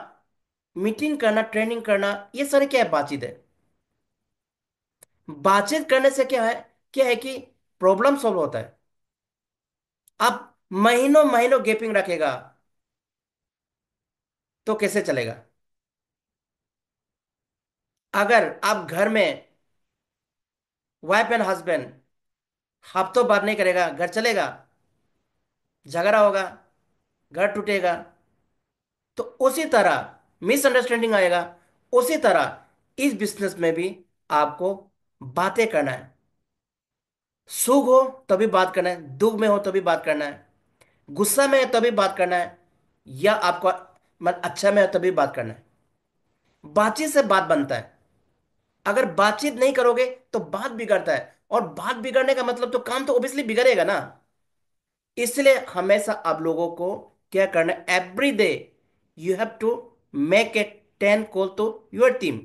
मीटिंग करना, ट्रेनिंग करना, ये सारे क्या है, बातचीत है। बातचीत करने से क्या है कि प्रॉब्लम सॉल्व होता है। आप महीनों महीनों गैपिंग रखेगा तो कैसे चलेगा? अगर आप घर में वाइफ एंड हस्बैंड हफ्तों बात नहीं करेगा, घर चलेगा? झगड़ा होगा, घर टूटेगा। तो उसी तरह मिसअंडरस्टैंडिंग आएगा। उसी तरह इस बिजनेस में भी आपको बातें करना है। सुख हो तभी बात करना है, दुख में हो तभी बात करना है, गुस्सा में है तभी बात करना है, या आपको मन अच्छा में है तभी बात करना है। बातचीत से बात बनता है। अगर बातचीत नहीं करोगे तो बात बिगड़ता है, और बात बिगड़ने का मतलब तो काम तो ऑब्वियसली बिगड़ेगा ना। इसलिए हमेशा आप लोगों को क्या करना है, every day you have to make a 10 call to your team.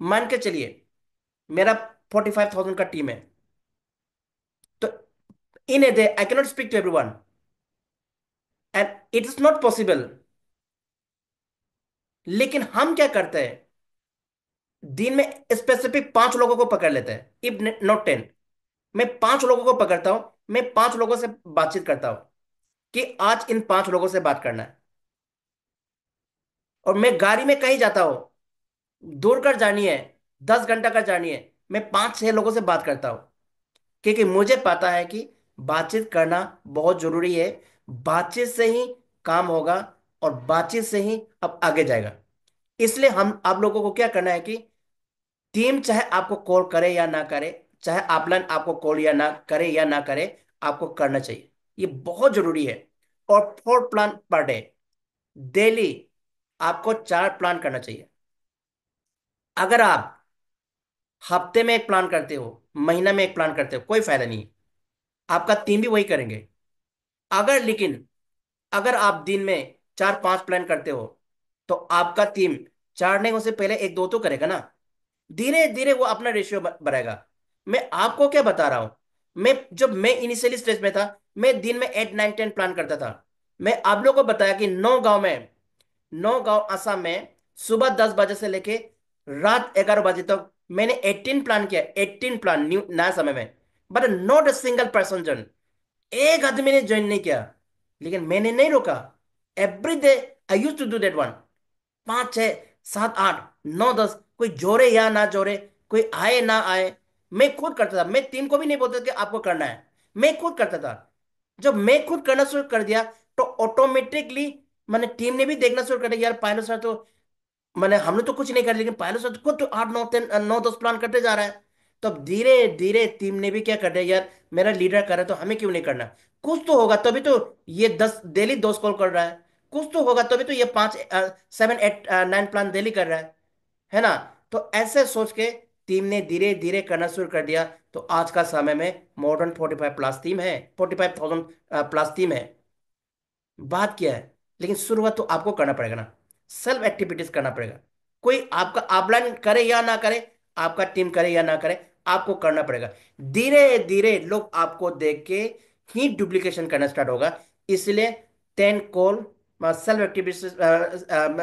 मान के चलिए, मेरा 45,000 का टीम है, तो in a day I cannot speak to everyone, and it is not possible. लेकिन हम क्या करते हैं, दिन में स्पेसिफिक 5 लोगों को पकड़ लेते हैं, इफ नॉट 10। मैं 5 लोगों को पकड़ता हूं, मैं 5 लोगों से बातचीत करता हूं कि आज इन 5 लोगों से बात करना है। और मैं गाड़ी में कहीं जाता हूं, दूर कर जानी है, 10 घंटा का जानी है, मैं 5-6 लोगों से बात करता हूं, क्योंकि मुझे पता है कि बातचीत करना बहुत जरूरी है। बातचीत से ही काम होगा, और बातचीत से ही अब आगे जाएगा। इसलिए हम आप लोगों को क्या करना है कि टीम चाहे आपको कॉल करे या ना करे, चाहे अपलाइन आपको कॉल या ना करे या ना करे, आपको करना चाहिए। ये बहुत जरूरी है। और 4 प्लान पर डे, डेली आपको 4 प्लान करना चाहिए। अगर आप हफ्ते में एक प्लान करते हो, महीना में एक प्लान करते हो, कोई फायदा नहीं है। आपका टीम भी वही करेंगे। अगर लेकिन अगर आप दिन में 4-5 प्लान करते हो, तो आपका टीम चार नहीं, उससे पहले एक दो तो करेगा ना। धीरे धीरे वो अपना रेशियो बढ़ाएगा। मैं आपको क्या बता रहा हूं, मैं जब मैं इनिशियली स्टेज में था, मैं दिन में 8 9 10 प्लान करता था। मैं आप लोगों को बताया कि 9 गांव में, 9 गांव असम में, सुबह 10 बजे से लेके रात 11 बजे तक मैंने 18 प्लान किया, 18 प्लान न्यू नया समय में। But not a single person जन, एक आदमी ने ज्वाइन नहीं किया। लेकिन मैंने नहीं रोका। Every day I use to do that one. 5 6 7 8 9 10, कोई जोड़े या ना जोड़े, कोई आए ना आए, मैं खुद करता था। मैं टीम को भी नहीं बोलता कि आपको करना है, मैं खुद करता था। जब मैं खुद करना शुरू कर दिया, तो ऑटोमेटिकली मैंने टीम ने भी देखना शुरू कर दिया, यार पायलट सर तो, मैंने हमने तो कुछ नहीं कर, लेकिन पायलट सर तो खुद तो 8 9 10 9 10 प्लान करते जा रहा है। तब धीरे धीरे टीम ने भी क्या कर दिया, यार मेरा लीडर कर रहा है तो हमें क्यों नहीं करना। कुछ तो होगा तभी तो ये 10 डेली 2 कॉल कर रहा है। कुछ तो होगा तभी तो ये 5 7 8 9 प्लान डेली कर रहा है ना। तो ऐसे सोच के टीम ने धीरे धीरे करना शुरू कर दिया। तो आज का समय में मॉडर्न 45 प्लस टीम है, 45,000 प्लस टीम है। बात क्या है, लेकिन शुरुआत तो आपको करना पड़ेगा ना। सेल्फ एक्टिविटीज करना पड़ेगा। कोई आपका अपलाइन करे या ना करे, आपका टीम करे या ना करे, आपको करना पड़ेगा। धीरे धीरे लोग आपको देख के ही डुप्लीकेशन करना स्टार्ट होगा। इसलिए 10 कॉल सेल्फ एक्टिविटीज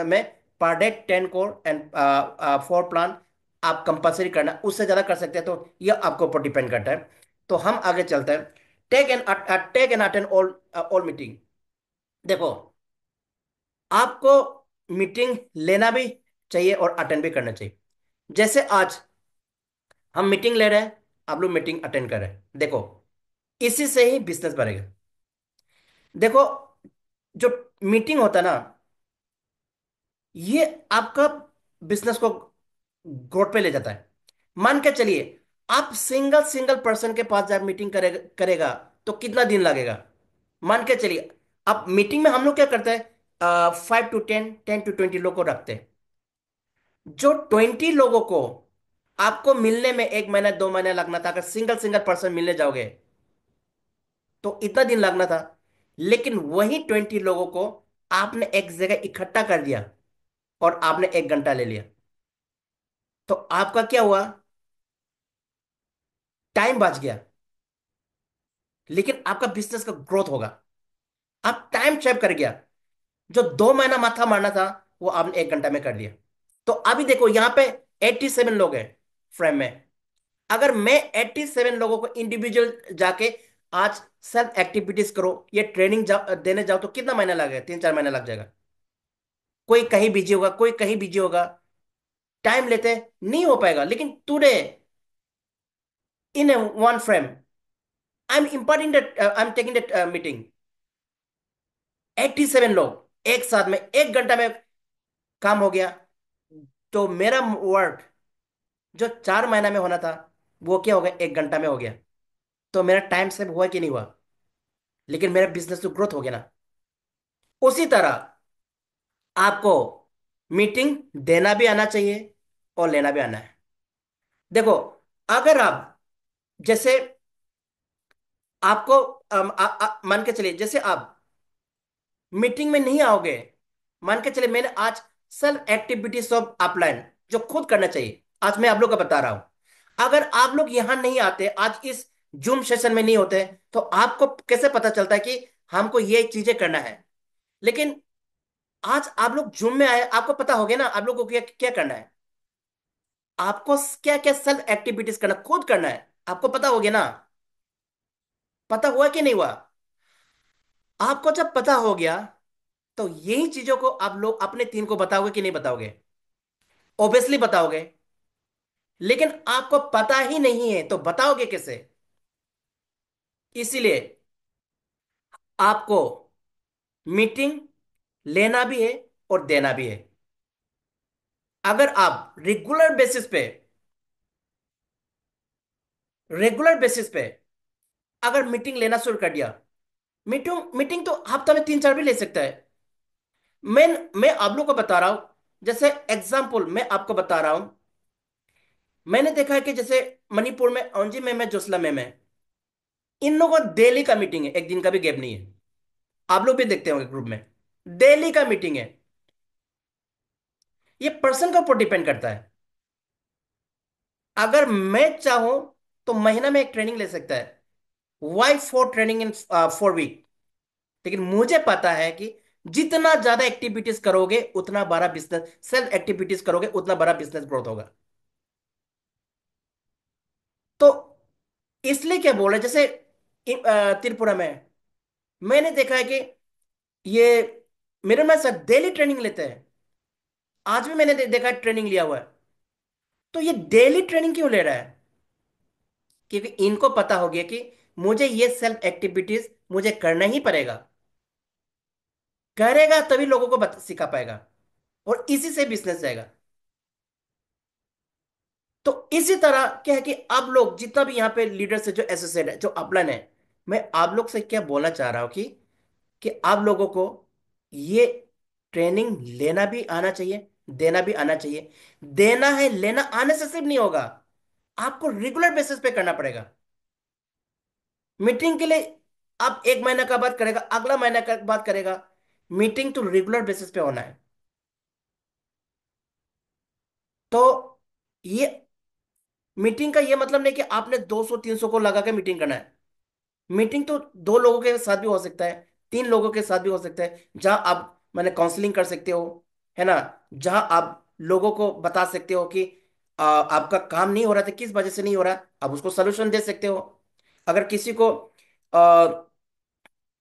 में per day 10 call and 4 plan आप कंपल्सरी करना। उससे ज्यादा कर सकते हैं तो यह आपके ऊपर डिपेंड करता है। तो हम आगे चलते हैं। Take and attend all all meeting. देखो, आपको मीटिंग लेना भी चाहिए और अटेंड भी करना चाहिए। जैसे आज हम मीटिंग ले रहे हैं, आप लोग मीटिंग अटेंड कर रहे हैं। देखो, इसी से ही बिजनेस बढ़ेगा। देखो, जो मीटिंग होता है ना, ये आपका बिजनेस को ग्रोथ पे ले जाता है। मान के चलिए, आप सिंगल सिंगल पर्सन के पास जब मीटिंग करेगा तो कितना दिन लगेगा। मान के चलिए, अब मीटिंग में हम लोग क्या करते हैं, 5 to 10, 10 to 20 लोग को रखते हैं। जो 20 लोगों को आपको मिलने में 1 महीना 2 महीना लगना था, अगर सिंगल सिंगल पर्सन मिलने जाओगे तो इतना दिन लगना था। लेकिन वही 20 लोगों को आपने एक जगह इकट्ठा कर दिया और आपने 1 घंटा ले लिया। तो आपका क्या हुआ, टाइम बच गया, लेकिन आपका बिजनेस का ग्रोथ होगा। आप टाइम सेव कर गया। जो 2 महीना माथा मारना था, वो आपने 1 घंटा में कर दिया। तो अभी देखो यहाँ पे 87 लोग हैं फ्रेम में। अगर मैं 87 लोगों को इंडिविजुअल जाके आज सेल्फ एक्टिविटीज करो, ये ट्रेनिंग देने जाओ, तो कितना महीना लगेगा, 3 4 महीना लग जाएगा। कोई कहीं बिजी होगा, कोई कहीं बिजी होगा, टाइम लेते नहीं हो पाएगा। लेकिन today in one frame, I am taking that meeting, 87 लोग एक साथ में 1 घंटा में काम हो गया। तो मेरा वर्क जो 4 महीना में होना था, वो क्या हो गया, 1 घंटा में हो गया। तो मेरा टाइम सेव हुआ कि नहीं हुआ, लेकिन मेरा बिजनेस तो ग्रोथ हो गया ना। उसी तरह आपको मीटिंग देना भी आना चाहिए और लेना भी आना है। देखो, अगर आप जैसे आपको मान के चलिए, जैसे आप मीटिंग में नहीं आओगे, मान के चलिए मैंने आज सेल्फ एक्टिविटीज ऑफ अपलाइन जो खुद करना चाहिए, आज मैं आप लोग को बता रहा हूं। अगर आप लोग यहां नहीं आते, आज इस जूम सेशन में नहीं होते, तो आपको कैसे पता चलता है कि हमको ये चीजें करना है। लेकिन आज आप लोग जूम में आए, आपको पता हो गया ना आप लोग को क्या क्या करना है। आपको क्या क्या सेल्फ एक्टिविटीज करना, खुद करना है, आपको पता हो गया ना। पता हुआ कि नहीं हुआ। आपको जब पता हो गया, तो यही चीजों को आप लोग अपने टीम को बताओगे कि नहीं बताओगे। ऑब्वियसली बताओगे। लेकिन आपको पता ही नहीं है तो बताओगे कैसे। इसीलिए आपको मीटिंग लेना भी है और देना भी है। अगर आप रेगुलर बेसिस पे अगर मीटिंग लेना शुरू कर दिया, मीटिंग मीटिंग तो हफ्ता में 3 4 भी ले सकता है। मैं मैं आप लोग को बता रहा हूं, जैसे एग्जाम्पल मैं आपको बता रहा हूं। मैंने देखा है कि जैसे मणिपुर में औंजी में जोसला में इन लोगों का डेली का मीटिंग है, एक दिन का भी गैप नहीं है। आप लोग भी देखते होंगे ग्रुप में, डेली का मीटिंग है। ये पर्सन के ऊपर डिपेंड करता है। अगर मैं चाहूं तो महीना में एक ट्रेनिंग ले सकता है, why four training in 4 week. लेकिन मुझे पता है कि जितना ज्यादा एक्टिविटीज करोगे उतना बड़ा बिजनेस, सेल्फ एक्टिविटीज करोगे उतना बड़ा बिजनेस ग्रोथ होगा। तो इसलिए क्या बोल रहे जैसे त्रिपुरा में मैंने देखा है कि ये मेरे में सर डेली ट्रेनिंग लेते हैं। आज भी मैंने देखा है ट्रेनिंग लिया हुआ है। तो ये डेली ट्रेनिंग क्यों ले रहा है? क्योंकि इनको पता हो गया कि मुझे ये सेल्फ एक्टिविटीज मुझे करना ही पड़ेगा। करेगा तभी लोगों को सिखा पाएगा, और इसी से बिजनेस जाएगा। तो इसी तरह क्या है कि आप लोग जितना भी यहाँ पे लीडर्स है, जो एसोसिएट है, जो अपलाइन है, मैं आप लोग से क्या बोलना चाह रहा हूँ कि आप लोगों को ये ट्रेनिंग लेना भी आना चाहिए, देना भी आना चाहिए। देना है, लेना आने से सिर्फ नहीं होगा, आपको रेगुलर बेसिस पे करना पड़ेगा। मीटिंग के लिए आप एक महीना का बात करेगा, अगला महीना का बात करेगा। मीटिंग तो रेगुलर बेसिस पे होना है। तो ये मीटिंग का ये मतलब नहीं कि आपने 200 300 को लगा के मीटिंग करना है। मीटिंग तो दो लोगों के साथ भी हो सकता है, तीन लोगों के साथ भी हो सकता है, जहां आप मैंने काउंसलिंग कर सकते हो, है ना? जहां आप लोगों को बता सकते हो कि आपका काम नहीं हो रहा था, किस वजह से नहीं हो रहा, आप उसको सोल्यूशन दे सकते हो। अगर किसी को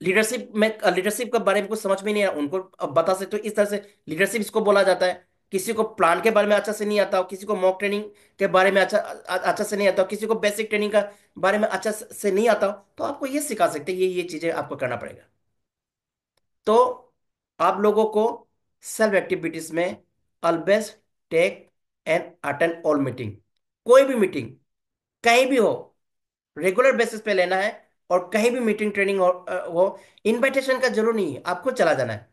लीडरशिप में, लीडरशिप के बारे में कुछ समझ में नहीं आया, उनको अब बता सकते हो इस तरह से लीडरशिप इसको बोला जाता है। किसी को प्लान के बारे में अच्छा से नहीं आता हो, किसी को मॉक ट्रेनिंग के बारे में अच्छा से नहीं आता हो, किसी को बेसिक ट्रेनिंग का बारे में अच्छा से नहीं आता हो, तो आपको ये सिखा सकते हैं, ये चीजें आपको करना पड़ेगा। तो आप लोगों को सेल्फ एक्टिविटीज में always take and attend all meeting. कोई भी मीटिंग कहीं भी हो, रेगुलर बेसिस पे लेना है। और कहीं भी मीटिंग ट्रेनिंग हो, इनविटेशन का जरूर नहीं है, आपको चला जाना है।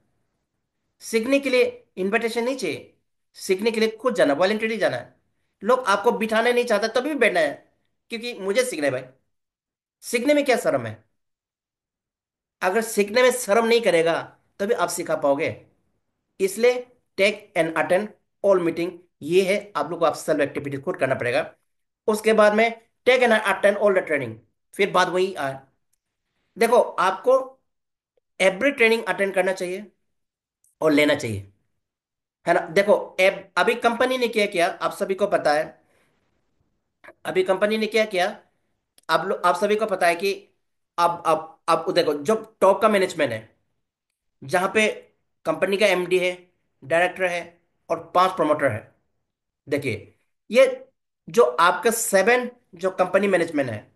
सीखने के लिए इनविटेशन नहीं चाहिए, सीखने के लिए खुद जाना, वॉलेंटरी जाना है। लोग आपको बिठाने नहीं चाहते तभी भी बैठना है, क्योंकि मुझे सीखना है भाई। सीखने में क्या शर्म है? अगर सीखने में शर्म नहीं करेगा तभी आप सिखा पाओगे। इसलिए take and attend all meeting, ये है आप लोग को, आप सेल्फ एक्टिविटी खुद करना पड़ेगा। उसके बाद में take and attend all the training. फिर बात वही आ, देखो आपको एवरी ट्रेनिंग अटेंड करना चाहिए और लेना चाहिए, है ना? देखो अभी कंपनी ने क्या किया आप सभी को पता है। अभी कंपनी ने क्या किया, आप सभी को पता है कि अब देखो जो टॉप का मैनेजमेंट है, जहां पे कंपनी का एमडी है, डायरेक्टर है, और 5 प्रमोटर है। देखिए, ये जो आपका 7 जो कंपनी मैनेजमेंट है,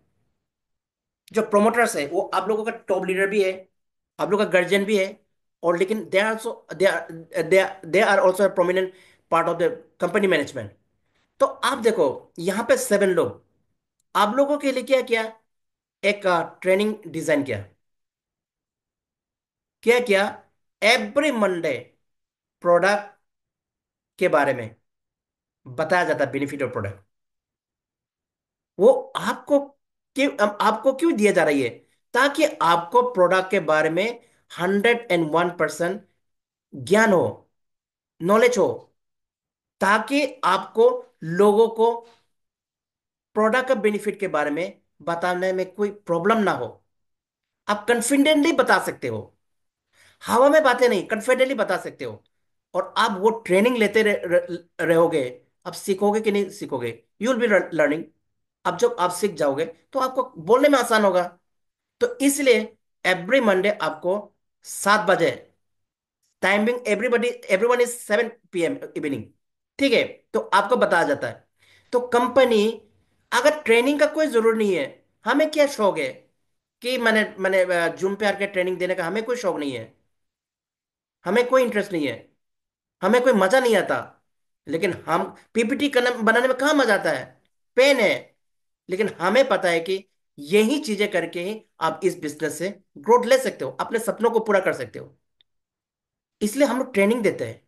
जो प्रोमोटर्स है, वो आप लोगों का टॉप लीडर भी है, आप लोग का गार्जियन भी है। और लेकिन they are also they are also prominent part of the company management. तो आप देखो, यहाँ पे 7 लोग आप लोगों के लिए क्या किया, एक ट्रेनिंग डिजाइन किया। क्या किया? एवरी मंडे प्रोडक्ट के बारे में बताया जाता है, बेनिफिट ऑफ प्रोडक्ट। वो आपको क्यों दिया जा रही है? ताकि आपको प्रोडक्ट के बारे में 101% ज्ञान हो, नॉलेज हो, ताकि आपको लोगों को प्रोडक्ट का बेनिफिट के बारे में बताने में कोई प्रॉब्लम ना हो। आप कॉन्फिडेंटली बता सकते हो, हवा में बातें नहीं, कॉन्फिडेंटली बता सकते हो। और आप वो ट्रेनिंग लेते रहोगे। आप सीखोगे कि नहीं सीखोगे? You will be learning. अब जब आप सीख जाओगे तो आपको बोलने में आसान होगा। तो इसलिए एवरी मंडे आपको 7 बजे, timing everybody everyone is 7 PM evening, ठीक है? तो आपको बताया जाता है। तो कंपनी, अगर ट्रेनिंग का कोई जरूर नहीं है, हमें क्या शौक है कि मैंने मैंने जूम पे आके ट्रेनिंग देने का हमें कोई शौक नहीं है, हमें कोई इंटरेस्ट नहीं है, हमें कोई मजा नहीं आता। लेकिन हम पीपीटी करने बनाने में कहाँ मजा आता है? पेन है। लेकिन हमें पता है कि यही चीजें करके ही आप इस बिजनेस से ग्रोथ ले सकते हो, अपने सपनों को पूरा कर सकते हो। इसलिए हम लोग ट्रेनिंग देते हैं।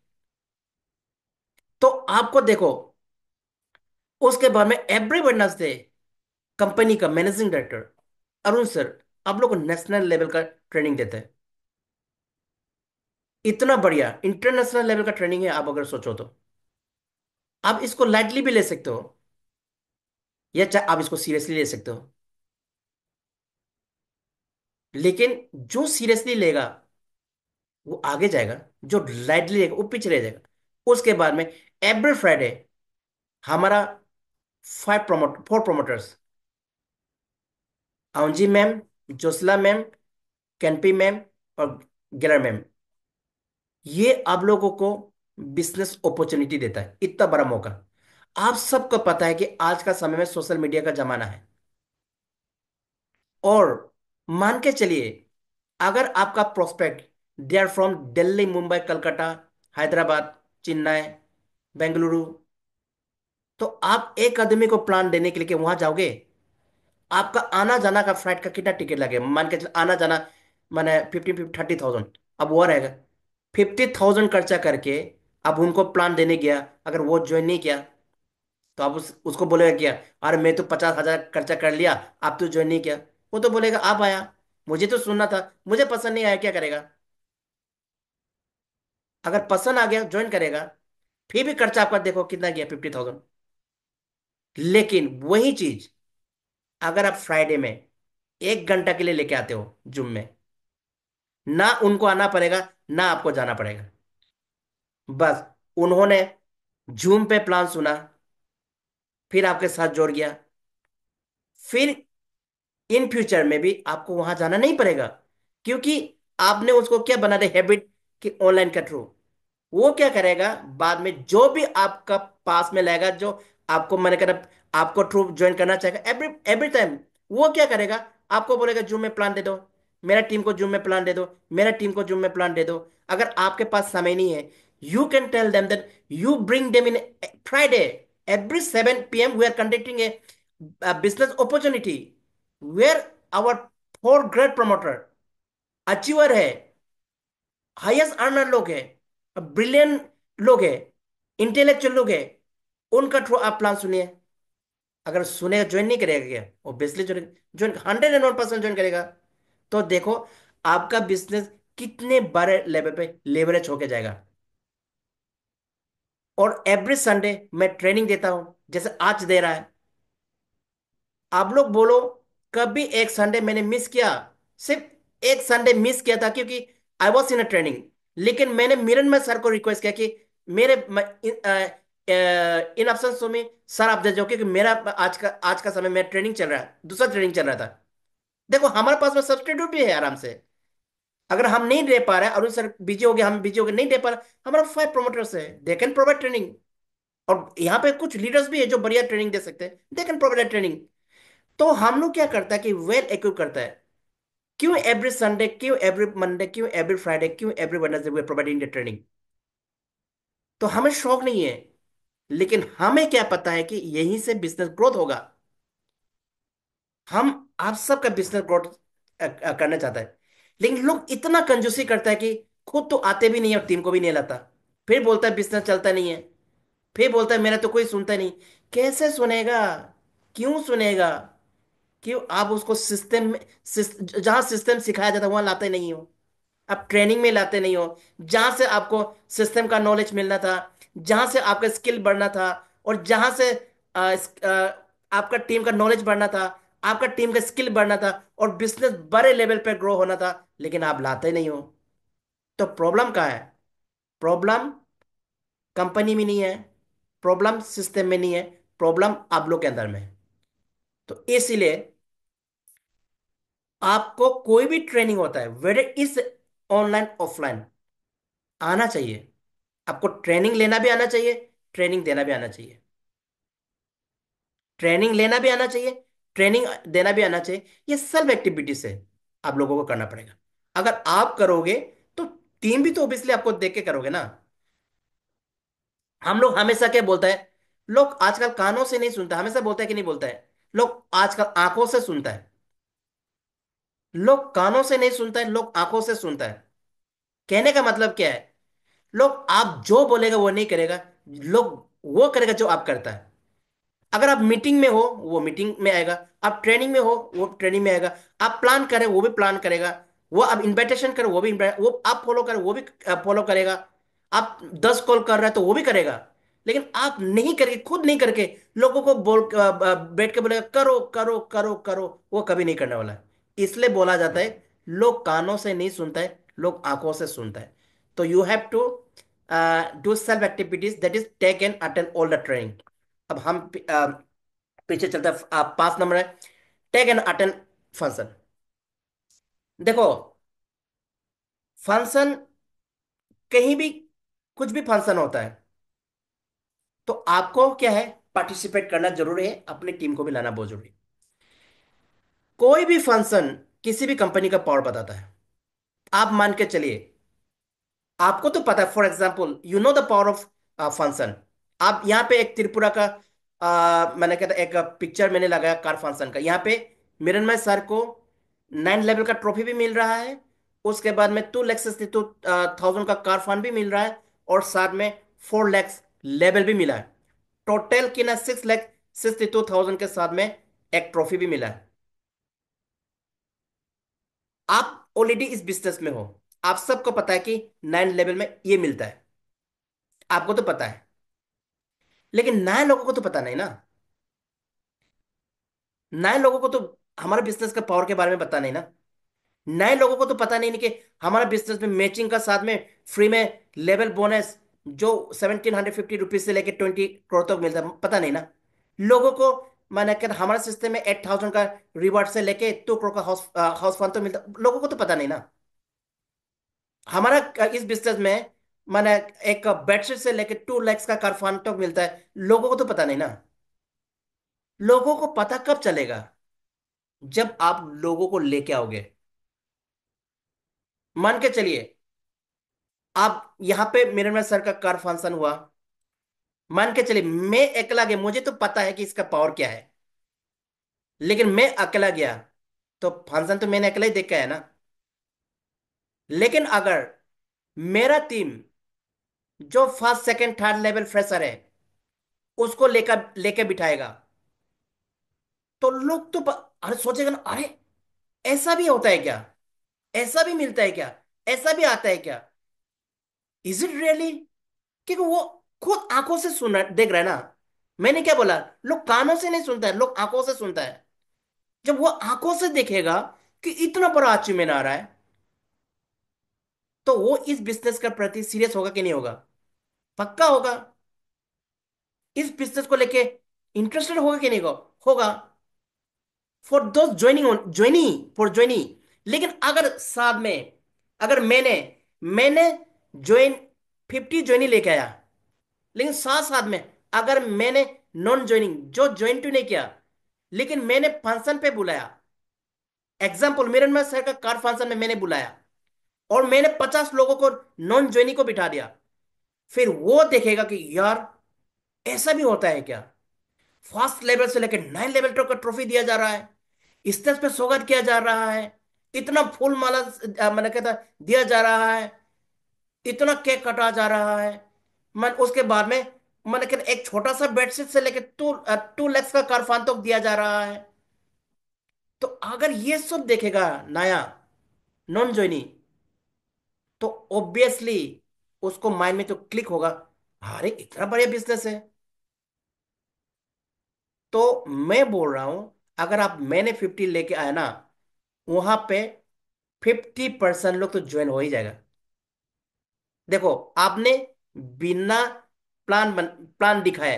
तो आपको देखो, उसके बाद में एवरी वेडनेसडे कंपनी का मैनेजिंग डायरेक्टर अरुण सर आप लोग को नेशनल लेवल का ट्रेनिंग देते हैं। इतना बढ़िया इंटरनेशनल लेवल का ट्रेनिंग है, आप अगर सोचो तो आप इसको लाइटली भी ले सकते हो, या चाहे आप इसको सीरियसली ले सकते हो। लेकिन जो सीरियसली लेगा वो आगे जाएगा, जो लाइटली लेगा वो पीछे रह जाएगा। उसके बाद में एवरी फ्राइडे हमारा 4 प्रोमोटर्स, अवंजी मैम, जोसला मैम, कैंपी मैम और गिलर मैम, ये आप लोगों को बिजनेस अपॉर्चुनिटी देता है, इतना बड़ा मौका। आप सबको पता है कि आज का समय में सोशल मीडिया का जमाना है। और मान के चलिए, अगर आपका prospect they are from Delhi, Mumbai, Calcutta, Hyderabad, Chennai, Bengaluru, तो आप एक आदमी को प्लान देने के लिए वहां जाओगे? आपका आना जाना का फ्लाइट का कितना टिकट लगेगा? मान के चल आना जाना माने 50-30,000। अब वो रहेगा 50,000 खर्चा करके। अब उनको प्लान देने गया, अगर वो ज्वाइन नहीं किया तो आप उसको बोलेगा क्या? अरे मैं तो 50,000 खर्चा कर लिया, आप तो ज्वाइन नहीं किया। वो तो बोलेगा आप आया, मुझे तो सुनना था, मुझे पसंद नहीं आया, क्या करेगा? अगर पसंद आ गया ज्वाइन करेगा। फिर भी खर्चा आपका देखो कितना गया, 50,000। लेकिन वही चीज अगर आप फ्राइडे में 1 घंटा के लिए लेके आते हो जिम में, ना उनको आना पड़ेगा, ना आपको जाना पड़ेगा। बस उन्होंने जूम पे प्लान सुना, फिर आपके साथ जोड़ गया। फिर इन फ्यूचर में भी आपको वहां जाना नहीं पड़ेगा, क्योंकि आपने उसको क्या बना दिया हैबिट कि ऑनलाइन के थ्रू वो क्या करेगा, बाद में जो भी आपका पास में लाएगा, जो आपको मैंने कहा आपको थ्रू ज्वाइन करना चाहेगा, एवरी एवरी टाइम वो क्या करेगा, आपको बोलेगा जूम में प्लान दे दो, मेरा टीम को जूम में प्लान दे दो, मेरा टीम को जूम में प्लान दे दो। अगर आपके पास समय नहीं है, you can tell them that you bring them in Friday every 7 p.m. we are conducting a business opportunity where our 4 great promoter achiever है, हाईएस्ट अर्नर लोग हैं, ब्रिलियंट लोग हैं, इंटेलेक्चुअल लोग हैं, उनका थ्रू आप प्लान सुनिए। अगर सुनेगा ज्वाइन नहीं करेगा क्या? ऑब्वियसली ज्वाइन, ज्वाइन 101% ज्वाइन करेगा। तो देखो आपका बिजनेस कितने बड़े लेवल पे लेवरेज होके जाएगा। और एवरी संडे मैं ट्रेनिंग देता हूं, जैसे आज दे रहा है। आप लोग बोलो कभी एक संडे मैंने मिस किया? सिर्फ एक संडे मिस किया था क्योंकि I was in a training. लेकिन मैंने मिरन में सर को रिक्वेस्ट किया कि मेरे इन ऑप्शन में सर आप दे जाओ, क्योंकि मेरा आज का समय मेरा ट्रेनिंग चल रहा है, दूसरा ट्रेनिंग चल रहा था। देखो हमारे पास में सब्सटीट्यूट भी है आराम से। अगर हम नहीं दे पा रहे, अरुण सर बिजी हो गए, हम बिजी हो गए, नहीं दे पा रहे, हमारा 5 प्रोमोटर्स है, दे कैन प्रोवाइड ट्रेनिंग। और यहाँ पे कुछ लीडर्स भी है जो बढ़िया ट्रेनिंग दे सकते हैं, दे कैन प्रोवाइड ट्रेनिंग। तो हम लोग क्या करता है कि वेल इक्विप करता है। क्यों एवरी संडे, क्यों एवरी मंडे, क्यों एवरी फ्राइडे, क्यों every Wednesday we are providing the training? तो हमें शौक नहीं है, लेकिन हमें क्या पता है कि यहीं से बिजनेस ग्रोथ होगा। हम आप सबका बिजनेस ग्रोथ करना चाहता है। लेकिन लोग इतना कंजूसी करता है कि खुद तो आते भी नहीं है और टीम को भी नहीं लाता। फिर बोलता है बिजनेस चलता नहीं है, फिर बोलता है मेरा तो कोई सुनता नहीं। कैसे सुनेगा? क्यों सुनेगा? क्यों आप उसको सिस्टम में, जहां सिस्टम सिखाया जाता है वहां लाते नहीं हो? आप ट्रेनिंग में लाते नहीं हो, जहां से आपको सिस्टम का नॉलेज मिलना था, जहां से आपका स्किल बढ़ना था, और जहां से आपका टीम का नॉलेज बढ़ना था, आपका टीम का स्किल बढ़ना था, और बिजनेस बड़े लेवल पे ग्रो होना था। लेकिन आप लाते नहीं हो। तो प्रॉब्लम कहाँ है? प्रॉब्लम कंपनी में नहीं है, प्रॉब्लम सिस्टम में नहीं है, प्रॉब्लम आप लोग के अंदर में है। तो इसीलिए आपको कोई भी ट्रेनिंग होता है वेदर इज ऑनलाइन ऑफलाइन, आना चाहिए। आपको ट्रेनिंग लेना भी आना चाहिए, ट्रेनिंग देना भी आना चाहिए। ट्रेनिंग लेना भी आना चाहिए, ट्रेनिंग देना भी आना चाहिए। ये सेल्फ एक्टिविटी से आप लोगों को करना पड़ेगा। अगर आप करोगे तो टीम भी तो ऑब्वियसली आपको देख के करोगे ना। हम लोग हमेशा क्या बोलता है, लोग आजकल कानों से नहीं सुनता, हमेशा बोलता है कि नहीं बोलता है, लोग आजकल आंखों से सुनता है। लोग कानों से नहीं सुनता है, लोग आंखों से सुनता है। कहने का मतलब क्या है? लोग आप जो बोलेगा वो नहीं करेगा, लोग वो करेगा जो आप करता है। अगर आप मीटिंग में हो वो मीटिंग में आएगा, आप ट्रेनिंग में हो वो ट्रेनिंग में आएगा, आप प्लान करें वो भी प्लान करेगा, वो आप इनविटेशन करें वो भी वो आप फॉलो करें वो भी फॉलो करेगा, आप 10 कॉल कर रहे हैं तो वो भी करेगा। लेकिन आप नहीं करके, खुद नहीं करके लोगों को बैठ के बोलेगा करो करो करो करो, वो कभी नहीं करने वाला है। इसलिए बोला जाता है लोग कानों से नहीं सुनता है, लोग आंखों से सुनता है। तो you have to do self activities, that is take and attend all the training. अब हम पीछे चलता है, 5 नंबर है टेक एंड अटेंड फंक्शन। देखो, फंक्शन कहीं भी, कुछ भी फंक्शन होता है तो आपको क्या है, पार्टिसिपेट करना जरूरी है, अपनी टीम को भी लाना बहुत जरूरी है। कोई भी फंक्शन किसी भी कंपनी का पावर बताता है। आप मान के चलिए, आपको तो पता है, for example you know the power of function. आप यहाँ पे एक त्रिपुरा का मैंने कहता एक पिक्चर मैंने लगाया कार फंक्शन का, यहाँ पे मिरनमय सर को 9 लेवल का ट्रॉफी भी मिल रहा है, उसके बाद में 2,62,000 का कार फंड भी मिल रहा है, और साथ में 4 लैक्स लेवल भी मिला है। टोटल की ना 6,62,000 के साथ में एक ट्रॉफी भी मिला है। आप ऑलरेडी इस बिजनेस में हो, आप सबको पता है कि 9 लेवल में ये मिलता है, आपको तो पता है। लेकिन नए लोगों को तो पता नहीं ना, नए लोगों को तो हमारे बिजनेस का पावर के बारे में पता नहीं ना। नए लोगों को तो पता नहीं कि हमारा बिजनेस में मैचिंग का साथ में फ्री में लेवल बोनस जो 1,750 रुपीज से लेके 20 करोड़ तक मिलता है, पता नहीं ना लोगों को। मैंने कहता हमारे सिस्टम में 8,000 का रिवार्ड से लेके 2 करोड़ का हाउस हाउस फंड तो मिलता, लोगों को तो पता नहीं ना। हमारा इस बिजनेस में मैंने एक बेडशीट से लेके 2 लैक्स का कार फंड तक मिलता है, लोगों को तो पता नहीं ना। लोगों को पता कब चलेगा, जब आप लोगों को लेके आओगे। मान के चलिए, आप यहां पे मेरे में सर का कार फंक्शन हुआ, मान के चलिए मैं अकेला गया, मुझे तो पता है कि इसका पावर क्या है, लेकिन मैं अकेला गया तो फंक्शन तो मैंने अकेला ही देख के आया ना। लेकिन अगर मेरा टीम जो first second third level fresher है उसको लेकर लेके बिठाएगा, तो लोग तो अरे सोचेगा ना, अरे ऐसा भी होता है क्या, ऐसा भी मिलता है क्या, ऐसा भी आता है क्या, इज इट रियली। क्योंकि वो खुद आंखों से सुन रहा देख रहा है ना। मैंने क्या बोला, लोग कानों से नहीं सुनता है, लोग आंखों से सुनता है। जब वो आंखों से देखेगा कि इतना बड़ा अचीवमेंट आ रहा है, तो वो इस बिजनेस के प्रति सीरियस होगा कि नहीं होगा, पक्का होगा। इस बिजनेस को लेके इंटरेस्टेड होगा कि नहीं होगा, होगा। For those joining joining for joining. लेकिन अगर साथ में, अगर मैंने ज्वाइन 50 ज्वाइनिंग लेके आया, लेकिन साथ साथ में अगर मैंने नॉन ज्वाइनिंग जो ज्वाइन टू नहीं किया, लेकिन मैंने फंक्शन पे बुलाया, एग्जाम्पल मेरे में सर का कार फंक्शन में मैंने बुलाया, और मैंने 50 लोगों को नॉन ज्वाइनिंग को बिठा दिया, फिर वो देखेगा कि यार ऐसा भी होता है क्या। फर्स्ट लेवल से लेकर 9 लेवल तक का ट्रॉफी दिया जा रहा है, स्टेज पे स्वागत किया जा रहा है, इतना फूल माला मैंने कहता दिया जा रहा है, इतना केक काटा जा रहा है। मन उसके बाद में मैंने कहता एक छोटा सा बेडशीट से लेकर 2 लैक्स का कारफान तक दिया जा रहा है। तो अगर ये सब देखेगा नया नॉन ज्वाइनी, तो ऑब्वियसली उसको माइंड में तो क्लिक होगा, अरे इतना बढ़िया बिजनेस है। तो मैं बोल रहा हूं, अगर आप मैंने 50 लेके आया ना, वहां पे 50% लोग तो ज्वाइन हो ही जाएगा। देखो, आपने बिना प्लान दिखाए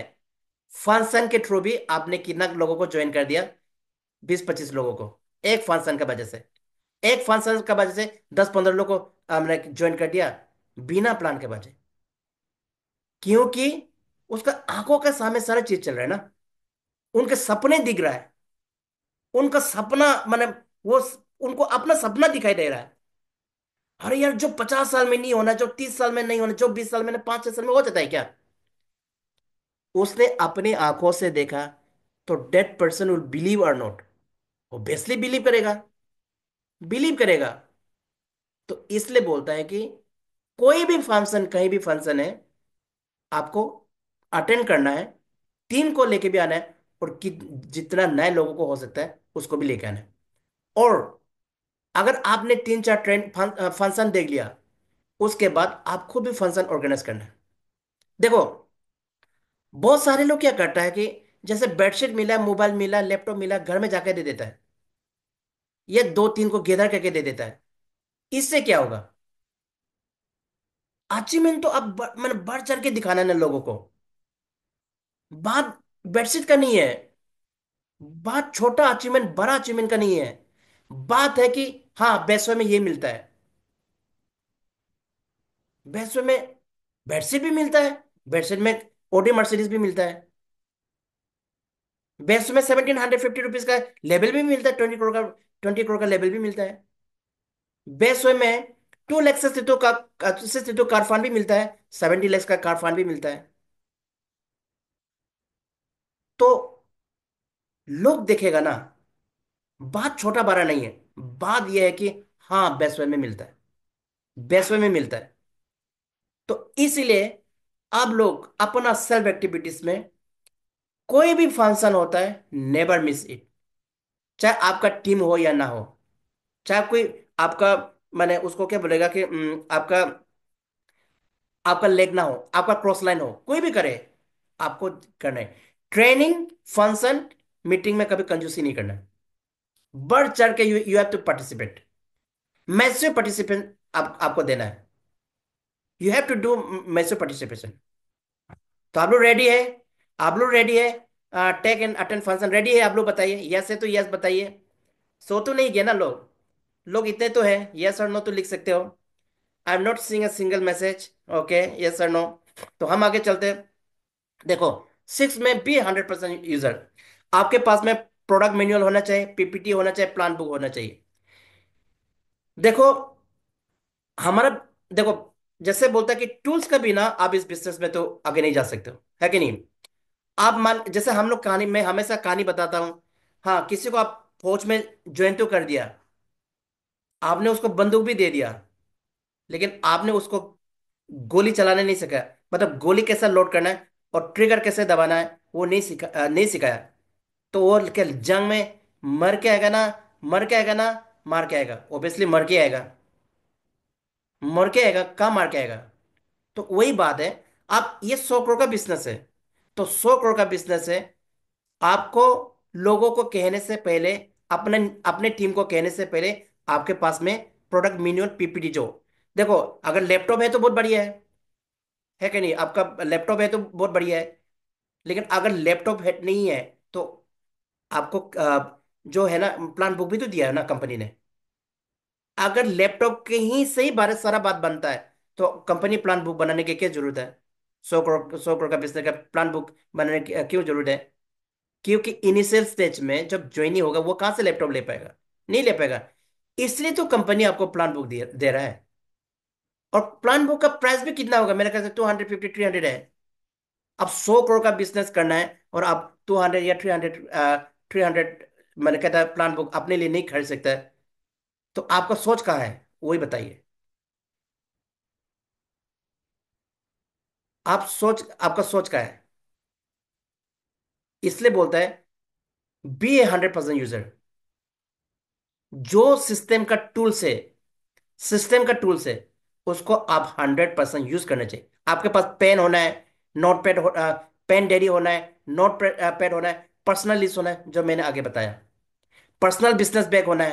फंक्शन के थ्रू भी आपने कितना लोगों को ज्वाइन कर दिया, 20-25 लोगों को, एक फंक्शन का वजह से, एक फंक्शन का वजह से 10-15 लोगों को हमने ज्वाइन कर दिया, बिना प्लान के वजह। क्योंकि उसका आंखों के सामने सारा चीज चल रहा है ना, उनके सपने दिख रहा है, उनका सपना मतलब वो उनको अपना सपना दिखाई दे रहा है। अरे यार, जो 50 साल में नहीं होना, जो 30 साल में नहीं होना, जो 20 साल में 5-6 साल में हो जाता है क्या, उसने अपनी आंखों से देखा, तो डेट पर्सन विल बिलीव और नॉट, ऑब्वियसली बिलीव करेगा, बिलीव करेगा। तो इसलिए बोलता है कि कोई भी फंक्शन, कहीं भी फंक्शन है, आपको अटेंड करना है, टीम को लेके भी आना है, और जितना नए लोगों को हो सकता है उसको भी लेके आना है। और अगर आपने 3 4 ट्रेंड फंक्शन देख लिया, उसके बाद आप खुद भी फंक्शन ऑर्गेनाइज करना है। देखो, बहुत सारे लोग क्या करता है कि जैसे बेडशीट मिला, मोबाइल मिला, लैपटॉप मिला, घर में जाकर दे देता है, ये 2 3 को गेदर करके दे देता है। इससे क्या होगा? अचीवमेंट तो अब मैंने बढ़ चढ़ के दिखाना है ना लोगों को। बात बेडशीट का नहीं है, बात छोटा अचीवमेंट बड़ा अचीवमेंट का नहीं है। बात है कि हाँ, बेसवे में ये मिलता है, बेसवे में बेडशीट भी मिलता है, बेडशीट में ओडी मर्सिडीज भी मिलता है, बेसवे में 1750 रुपीज का लेबल भी मिलता है, 20 करोड़ का, 20 करोड़ का लेबल भी मिलता है। बेसवे में 2 लाख से स्थित कार फान भी मिलता है, 70 लाख का कार फान भी मिलता है। तो लोग देखेगा ना, बात छोटा बड़ा नहीं है। बात यह है कि हाँ, बेसवे में मिलता है, बेसवे में मिलता है। तो इसीलिए आप लोग अपना सेल्फ एक्टिविटीज में कोई भी फंक्शन होता है, नेवर मिस इट। चाहे आपका टीम हो या ना हो, चाहे कोई आपका, मैंने उसको क्या बोलेगा कि आपका आपका लेग ना हो, आपका क्रॉस लाइन हो, कोई भी करे, आपको करना है। ट्रेनिंग, फंक्शन, मीटिंग में कभी कंजूसी नहीं करना है। बढ़ चढ़ के you you have to participate, massive participant आपको देना है। You have to do massive participation. तो आप लोग रेडी है? आप लोग रेडी है? Take and attend function ready है? आप लोग बताइए, यस है तो यस बताइए। सो तो नहीं गया ना लोग? लोग इतने तो है, यस और नो तो लिख सकते हो। I am not seeing a single message. Okay, yes और नो। तो हम आगे चलते हैं। देखो, 6 में भी 100% यूजर। आपके पास में प्रोडक्ट मैनुअल होना चाहिए, पीपीटी होना चाहिए, प्लान बुक होना चाहिए। देखो, हमारा, देखो, जैसे बोलता है कि टूल्स का बिना आप इस बिजनेस में तो आगे नहीं जा सकते हो, है कि नहीं? आप मान, जैसे हम लोग कहानी, मैं हमेशा कहानी बताता हूँ। हाँ, किसी को आप फौज में ज्वाइन तो कर दिया, आपने उसको बंदूक भी दे दिया, लेकिन आपने उसको गोली चलाने नहीं सिखाया। मतलब गोली कैसे लोड करना है और ट्रिगर कैसे दबाना है, वो नहीं सिखाया। तो वो क्या जंग में मर के आएगा ना? मर के आएगा ना? मार के आएगा? ऑब्वियसली मर के आएगा। मर के आएगा, कहाँ मार के आएगा? तो वही बात है। आप, ये 100 करोड़ का बिजनेस है, तो 100 करोड़ का बिजनेस है। आपको लोगों को कहने से पहले, अपने अपने टीम को कहने से पहले, आपके पास में प्रोडक्ट मैन्युअल, पीपीटी जो, देखो, अगर लैपटॉप है तो बहुत बढ़िया है कि नहीं? आपका लैपटॉप है तो बहुत बढ़िया है। लेकिन अगर लैपटॉप है नहीं है, तो आपको जो है ना, प्लान बुक भी तो दिया है ना कंपनी ने। अगर लैपटॉप के ही से ही बारे सारा बात बनता है, तो कंपनी प्लान बुक बनाने की क्या जरूरत है? 100 करोड़ का बिजनेस का प्लान बुक बनाने की क्यों जरूरत है? क्योंकि इनिशियल स्टेज में जब ज्वाइनिंग होगा, वो कहाँ से लैपटॉप ले पाएगा? नहीं ले पाएगा। इसलिए तो कंपनी आपको प्लान बुक दे रहा है। और प्लान बुक का प्राइस भी कितना होगा? मेरे ख्याल से 250 300 है। अब 100 करोड़ का बिजनेस करना है, और आप 200 या 300 मैंने कहता है प्लान बुक अपने लिए नहीं खरीद सकता है। तो आपका सोच कहाँ है? वही बताइए। आपका सोच कहाँ है? इसलिए बोलता है, बी ए 100% यूजर। जो सिस्टम का टूल्स है, उसको आप 100% यूज करना चाहिए। आपके पास पेन होना है, नोट पैड पेन डेरी होना है, नोट पैड होना है, पर्सनल लिस्ट होना है, जो मैंने आगे बताया, पर्सनल बिजनेस बैग होना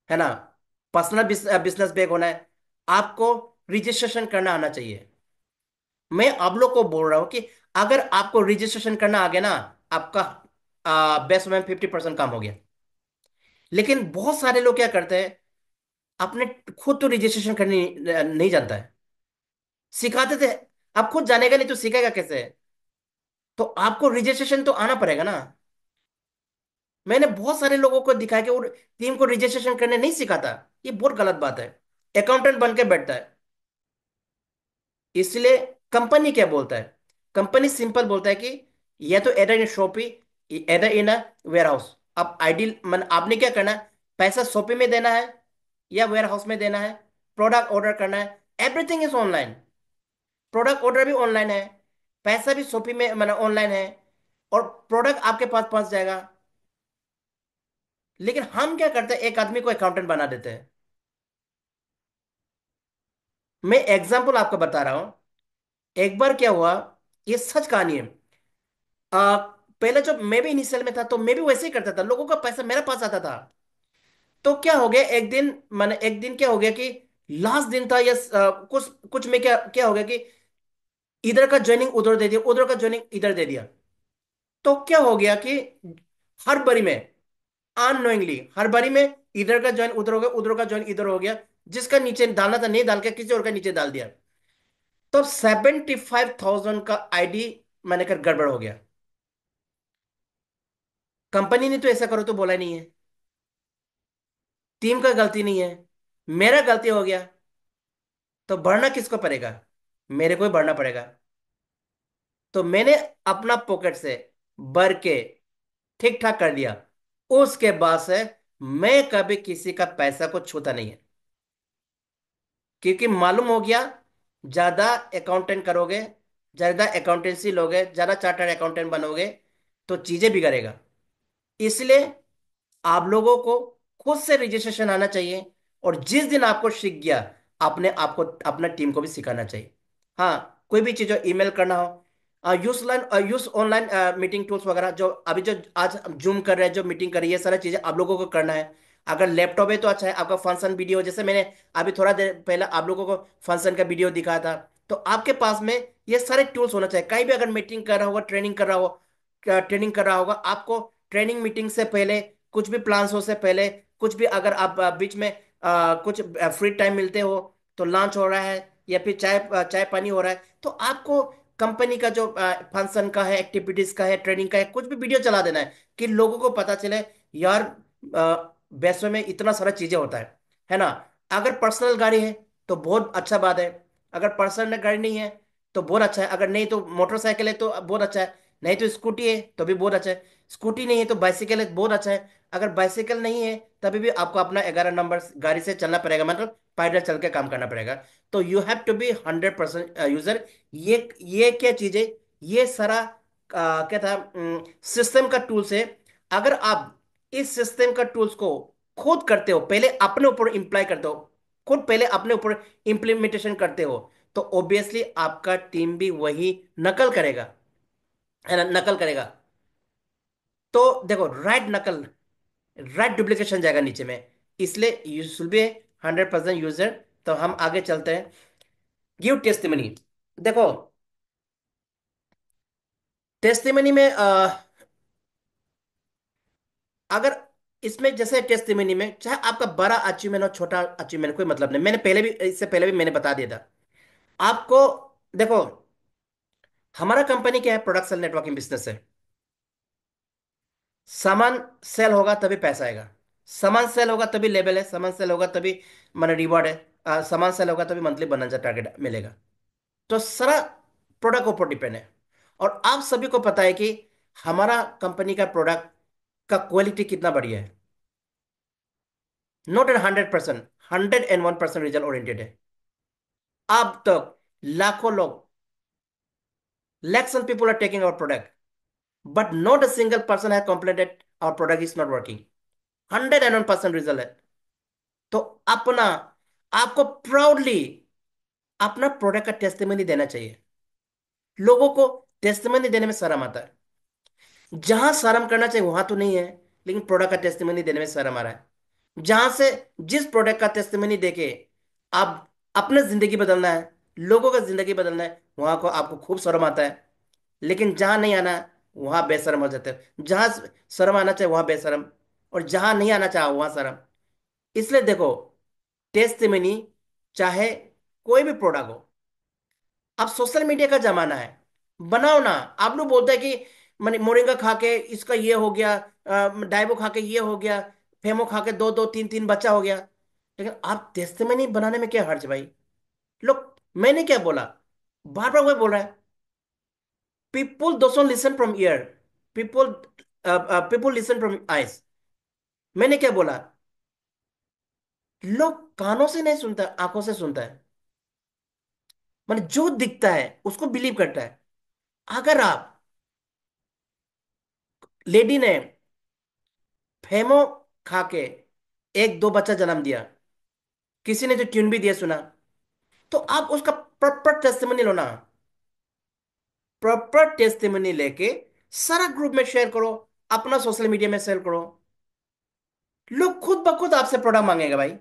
है ना, पर्सनल बिजनेस बैग होना है। आपको रजिस्ट्रेशन करना आना चाहिए। मैं आप लोग को बोल रहा हूं कि अगर आपको रजिस्ट्रेशन करना आ गया ना, आपका बेस्ट में 50% काम हो गया। लेकिन बहुत सारे लोग क्या करते हैं, अपने खुद तो रजिस्ट्रेशन करने नहीं जानता है, सिखाते थे। आप खुद जानेगा नहीं तो सीखेगा कैसे? तो आपको रजिस्ट्रेशन तो आना पड़ेगा ना। मैंने बहुत सारे लोगों को दिखाया कि वो टीम को रजिस्ट्रेशन करने नहीं सिखाता। ये बहुत गलत बात है। अकाउंटेंट बन के बैठता है। इसलिए कंपनी क्या बोलता है? कंपनी सिंपल बोलता है कि या तो either in shoppy, either in a warehouse. अब आइडियल मन आपने क्या करना है? पैसा शॉपी में देना है या वेयर हाउस में देना है? प्रोडक्ट ऑर्डर करना है, everything is online. Product order भी ऑनलाइन है, पैसा भी शॉपिंग में मतलब ऑनलाइन है, और प्रोडक्ट आपके पास पहुंच जाएगा। लेकिन हम क्या करते हैं, एक आदमी को अकाउंटेंट बना देते हैं। मैं एग्जांपल आपको बता रहा हूं। एक बार क्या हुआ, ये सच कहानी है। आ, पहले जब मैं भी इनिशियल में था तो मैं भी वैसे ही करता था, लोगों का पैसा मेरे पास आता था। तो क्या हो गया एक दिन, मैंने एक दिन क्या हो गया कि लास्ट दिन था, या कुछ कुछ में क्या क्या हो गया कि इधर का ज्वाइनिंग उधर दे दिया, उधर का ज्वाइनिंग इधर दे दिया। तो क्या हो गया कि हर बारी में, अननोइंगली हर बारी में, इधर का ज्वाइन उधर हो गया, उधर का ज्वाइन इधर हो गया। जिसका नीचे डालना था नहीं डाल के किसी और का नीचे डाल दिया। तो 75,000 का आईडी मैंने कर गड़बड़ हो गया। कंपनी ने तो ऐसा करो तो बोला नहीं है, टीम का गलती नहीं है, मेरा गलती हो गया। तो भरना किसको पड़ेगा? मेरे को ही भरना पड़ेगा। तो मैंने अपना पॉकेट से भर के ठीक ठाक कर दिया। उसके बाद से मैं कभी किसी का पैसा को छूता नहीं है, क्योंकि मालूम हो गया, ज्यादा अकाउंटेंट करोगे, ज्यादा अकाउंटेंसी लोगे, ज्यादा चार्टर्ड अकाउंटेंट बनोगे तो चीजें बिगड़ेगा। इसलिए आप लोगों को खुद से रजिस्ट्रेशन आना चाहिए, और जिस दिन आपको सीख गया, अपने आपको अपना टीम को भी सिखाना चाहिए। हाँ, कोई भी चीज़ हो, ईमेल करना हो, यूज ऑनलाइन मीटिंग टूल्स वगैरह, जो अभी जो आज जूम कर रहे हैं, जो मीटिंग कर रही है, ये सारी चीज़ें आप लोगों को करना है। अगर लैपटॉप है तो अच्छा है, आपका फंक्शन वीडियो, जैसे मैंने अभी थोड़ा देर पहले आप लोगों को फंक्शन का वीडियो दिखाया था, तो आपके पास में ये सारे टूल्स होना चाहिए। कहीं भी अगर मीटिंग कर रहा होगा, ट्रेनिंग कर रहा हो, ट्रेनिंग कर रहा होगा, आपको ट्रेनिंग मीटिंग से पहले, कुछ भी प्लान्स हो से पहले, कुछ भी अगर आप बीच में कुछ फ्री टाइम मिलते हो, तो लंच हो रहा है या फिर चाय पानी हो रहा है, तो आपको कंपनी का जो फंक्शन का है, एक्टिविटीज का है, ट्रेनिंग का है, कुछ भी वीडियो चला देना है, कि लोगों को पता चले यार, वैसे में इतना सारा चीजें होता है ना। अगर पर्सनल गाड़ी है तो बहुत अच्छा बात है, अगर पर्सनल गाड़ी नहीं है तो बहुत अच्छा है, अगर नहीं तो मोटरसाइकिल है तो बहुत अच्छा है, नहीं तो स्कूटी है तो भी बहुत अच्छा है, स्कूटी नहीं है तो बाइसिकल है, बहुत अच्छा है। अगर बाइसिकल नहीं है तभी भी आपको अपना 11 नंबर गाड़ी से चलना पड़ेगा, मतलब पैदल चल के काम करना पड़ेगा। तो you have to be 100% user. ये क्या चीज है, ये सारा क्या था, सिस्टम का टूल्स है। अगर आप इस सिस्टम का टूल्स को खुद करते हो, पहले अपने ऊपर इम्प्लाई करते हो, खुद पहले अपने ऊपर इम्प्लीमेंटेशन करते हो, तो ऑब्वियसली आपका टीम भी वही नकल करेगा, है ना, नकल करेगा। तो देखो, राइट नकल, राइट डुप्लीकेशन जाएगा नीचे में। इसलिए यू शुड बी 100% यूजर। तो हम आगे चलते हैं। Give testimony. देखो, टेस्टिमनी में अगर इसमें जैसे टेस्टिमनी में, चाहे आपका बड़ा अचीवमेंट हो छोटा अचीवमेंट, कोई मतलब नहीं, मैंने पहले भी, इससे पहले भी मैंने बता दिया था आपको। देखो, हमारा कंपनी क्या है, प्रोडक्ट सेल नेटवर्किंग बिजनेस है। सामान सेल होगा तभी पैसा आएगा, सामान सेल होगा तभी लेवल है, सामान सेल होगा तभी माने रिवॉर्ड है, सामान सेल होगा तभी मंथली बोनस टारगेट मिलेगा। तो सारा प्रोडक्ट ऊपर डिपेंड है। और आप सभी को पता है कि हमारा कंपनी का प्रोडक्ट का क्वालिटी कितना बढ़िया है। नॉट एट 100%, 101% रिजल्ट ओरिएंटेड है। अब तक लाखों लोग, lakhs of people are taking our product, but not a single person has complained that our product is not working. 101% result है। तो अपना, आपको प्राउडली अपना प्रोडक्ट का टेस्टिमनी देना चाहिए। लोगों को टेस्टिमनी देने में शर्म आता है, जहां शर्म करना चाहिए वहां तो नहीं है, लेकिन प्रोडक्ट का टेस्टिमनी देने में शर्म आ रहा है। जहां से, जिस प्रोडक्ट का टेस्टिमनी देके आप अपना जिंदगी बदलना है, लोगों का जिंदगी बदलना है, वहां को आपको खूब शर्म आता है। लेकिन जहां नहीं आना, वहां बेशरम हो जाते हो। जहां शर्म आना चाहिए वहां बेशरम, और जहां नहीं आना चाहिए वहां शर्म। इसलिए देखो, टेस्टिमनी चाहे कोई भी प्रोडक्ट हो, अब सोशल मीडिया का जमाना है, बनाओ ना। आप लोग बोलते हैं कि मैंने मोरिंगा खा के इसका ये हो गया, डाइबो खा के ये हो गया, फेमो खा के दो दो तीन तीन बच्चा हो गया। लेकिन आप टेस्टिमनी बनाने में क्या हर्ज भाई? लोग, मैंने क्या बोला, बार बार वही बोल रहा है। People don't listen from year, people people listen from eyes. मैंने क्या बोला? लोग कानों से नहीं सुनता, आंखों से सुनता है। मतलब जो दिखता है उसको बिलीव करता है। अगर आप, लेडी ने फेमो खा के एक दो बच्चा जन्म दिया, किसी ने जो ट्यून भी दिया सुना, तो आप उसका प्रॉपर टेस्टिमनी लो ना। प्रॉपर टेस्टिमनी लेके सारा ग्रुप में शेयर करो, अपना सोशल मीडिया में शेयर करो। लोग खुद ब खुद आपसे प्रोडक्ट मांगेगा भाई।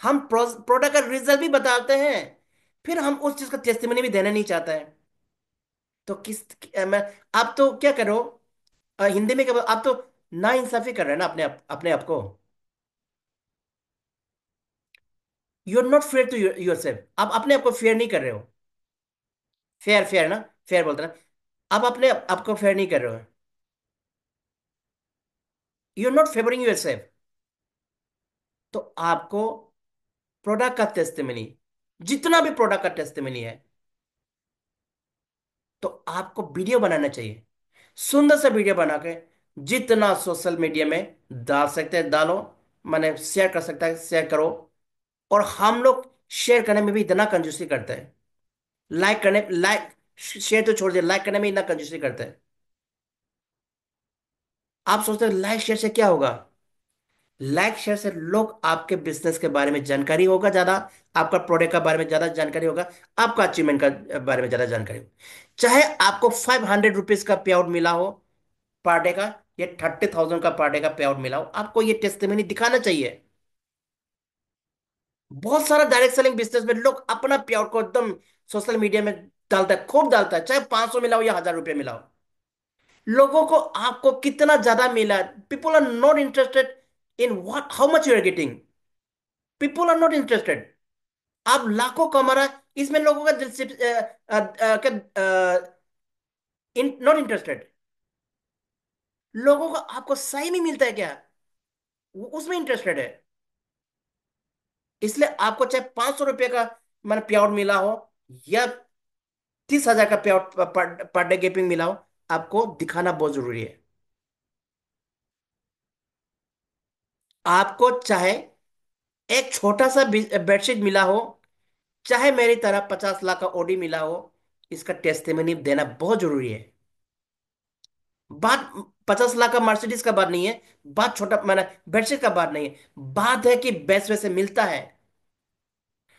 हम प्रोडक्ट का रिजल्ट भी बताते हैं, फिर हम उस चीज का टेस्टिमनी भी देना नहीं चाहते हैं। तो मैं, आप तो क्या करो, हिंदी में क्या आप तो ना इंसाफी कर रहे हैं ना अपने आप को। You are not fair to yourself, आप अपने आप को फेयर नहीं कर रहे हो। फेयर, फेयर ना, फेयर बोलते हैं ना, आप अपने आप को फेयर नहीं कर रहे हो। You are not favouring yourself. तो आपको प्रोडक्ट का टेस्टिमनी, जितना भी प्रोडक्ट का टेस्टिमनी है, तो आपको वीडियो बनाना चाहिए। सुंदर सा वीडियो बना के जितना सोशल मीडिया में डाल सकते हैं डालो, मैंने शेयर कर सकता है शेयर करो। और हम लोग शेयर करने में भी इतना कंजूसी करते हैं। लाइक शेयर तो छोड़ दिए, लाइक करने में इतना कंजूसी करते हैं। आप सोचते हैं लाइक शेयर से क्या होगा? लाइक शेयर से लोग आपके बिजनेस के बारे में जानकारी होगा ज्यादा, आपका प्रोडक्ट के बारे में ज्यादा जानकारी होगा, आपका अचीवमेंट का बारे में ज्यादा जानकारी होगा। चाहे आपको 500 रुपीज का पे आउट मिला हो पर डे का, या 30,000 का पर डे का पे आउट मिला हो, आपको ये टेस्टिमनी दिखाना चाहिए। बहुत सारा डायरेक्ट सेलिंग बिजनेस में लोग अपना पे आउट को एकदम सोशल मीडिया में डालता है, खूब डालता है, चाहे 500 मिला हो या 1,000 रुपये मिला हो। लोगों को आपको कितना ज्यादा मिला, people are not interested in what how much you are getting. People are not interested. आप लाखों कमा रहा है, इसमें लोगों का दिलचस्प नॉट इंटरेस्टेड। लोगों को आपको सही में मिलता है क्या, वो उसमें इंटरेस्टेड है। इसलिए आपको चाहे 500 रुपये का मैंने पे आउट मिला हो, या 30,000 का पे आउट पर डे गेपिंग मिला हो, आपको दिखाना बहुत जरूरी है। आपको चाहे एक छोटा सा बेडशीट मिला हो, चाहे मेरी तरह 50 लाख का ओडी मिला हो, इसका टेस्टिमनी देना बहुत जरूरी है। बात 50 लाख का मर्सिडीज का बात नहीं है, बात छोटा मैंने बेडशीट का बात नहीं है, बात है कि बेस्ट वे से मिलता है।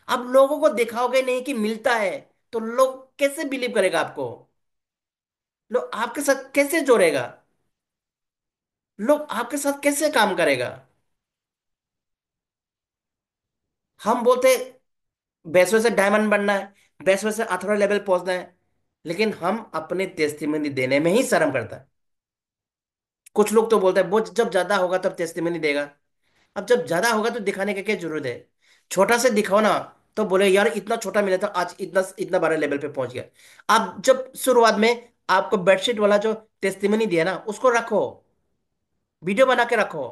अब लोगों को दिखाओगे नहीं कि मिलता है, तो लोग कैसे बिलीव करेगा आपको? लोग आपके साथ कैसे जोड़ेगा? लोग आपके साथ कैसे काम करेगा? हम बोलते बेसवे से डायमंड बनना है, बेसवे से अथॉरिटी लेवल पहुंचना है, लेकिन हम अपने टेस्टिमनी देने में ही शर्म करता है। कुछ लोग तो बोलते हैं वो जब ज्यादा होगा तब टेस्टिमनी देगा। अब जब ज्यादा होगा तो दिखाने की क्या जरूरत है? छोटा से दिखाओ ना, तो बोले यार इतना छोटा मिला था, आज इतना इतना बड़े लेवल पे पहुंच गया। अब जब शुरुआत में आपको बेडशीट वाला जो टेस्टिमनी दिया ना, उसको रखो, वीडियो बना के रखो।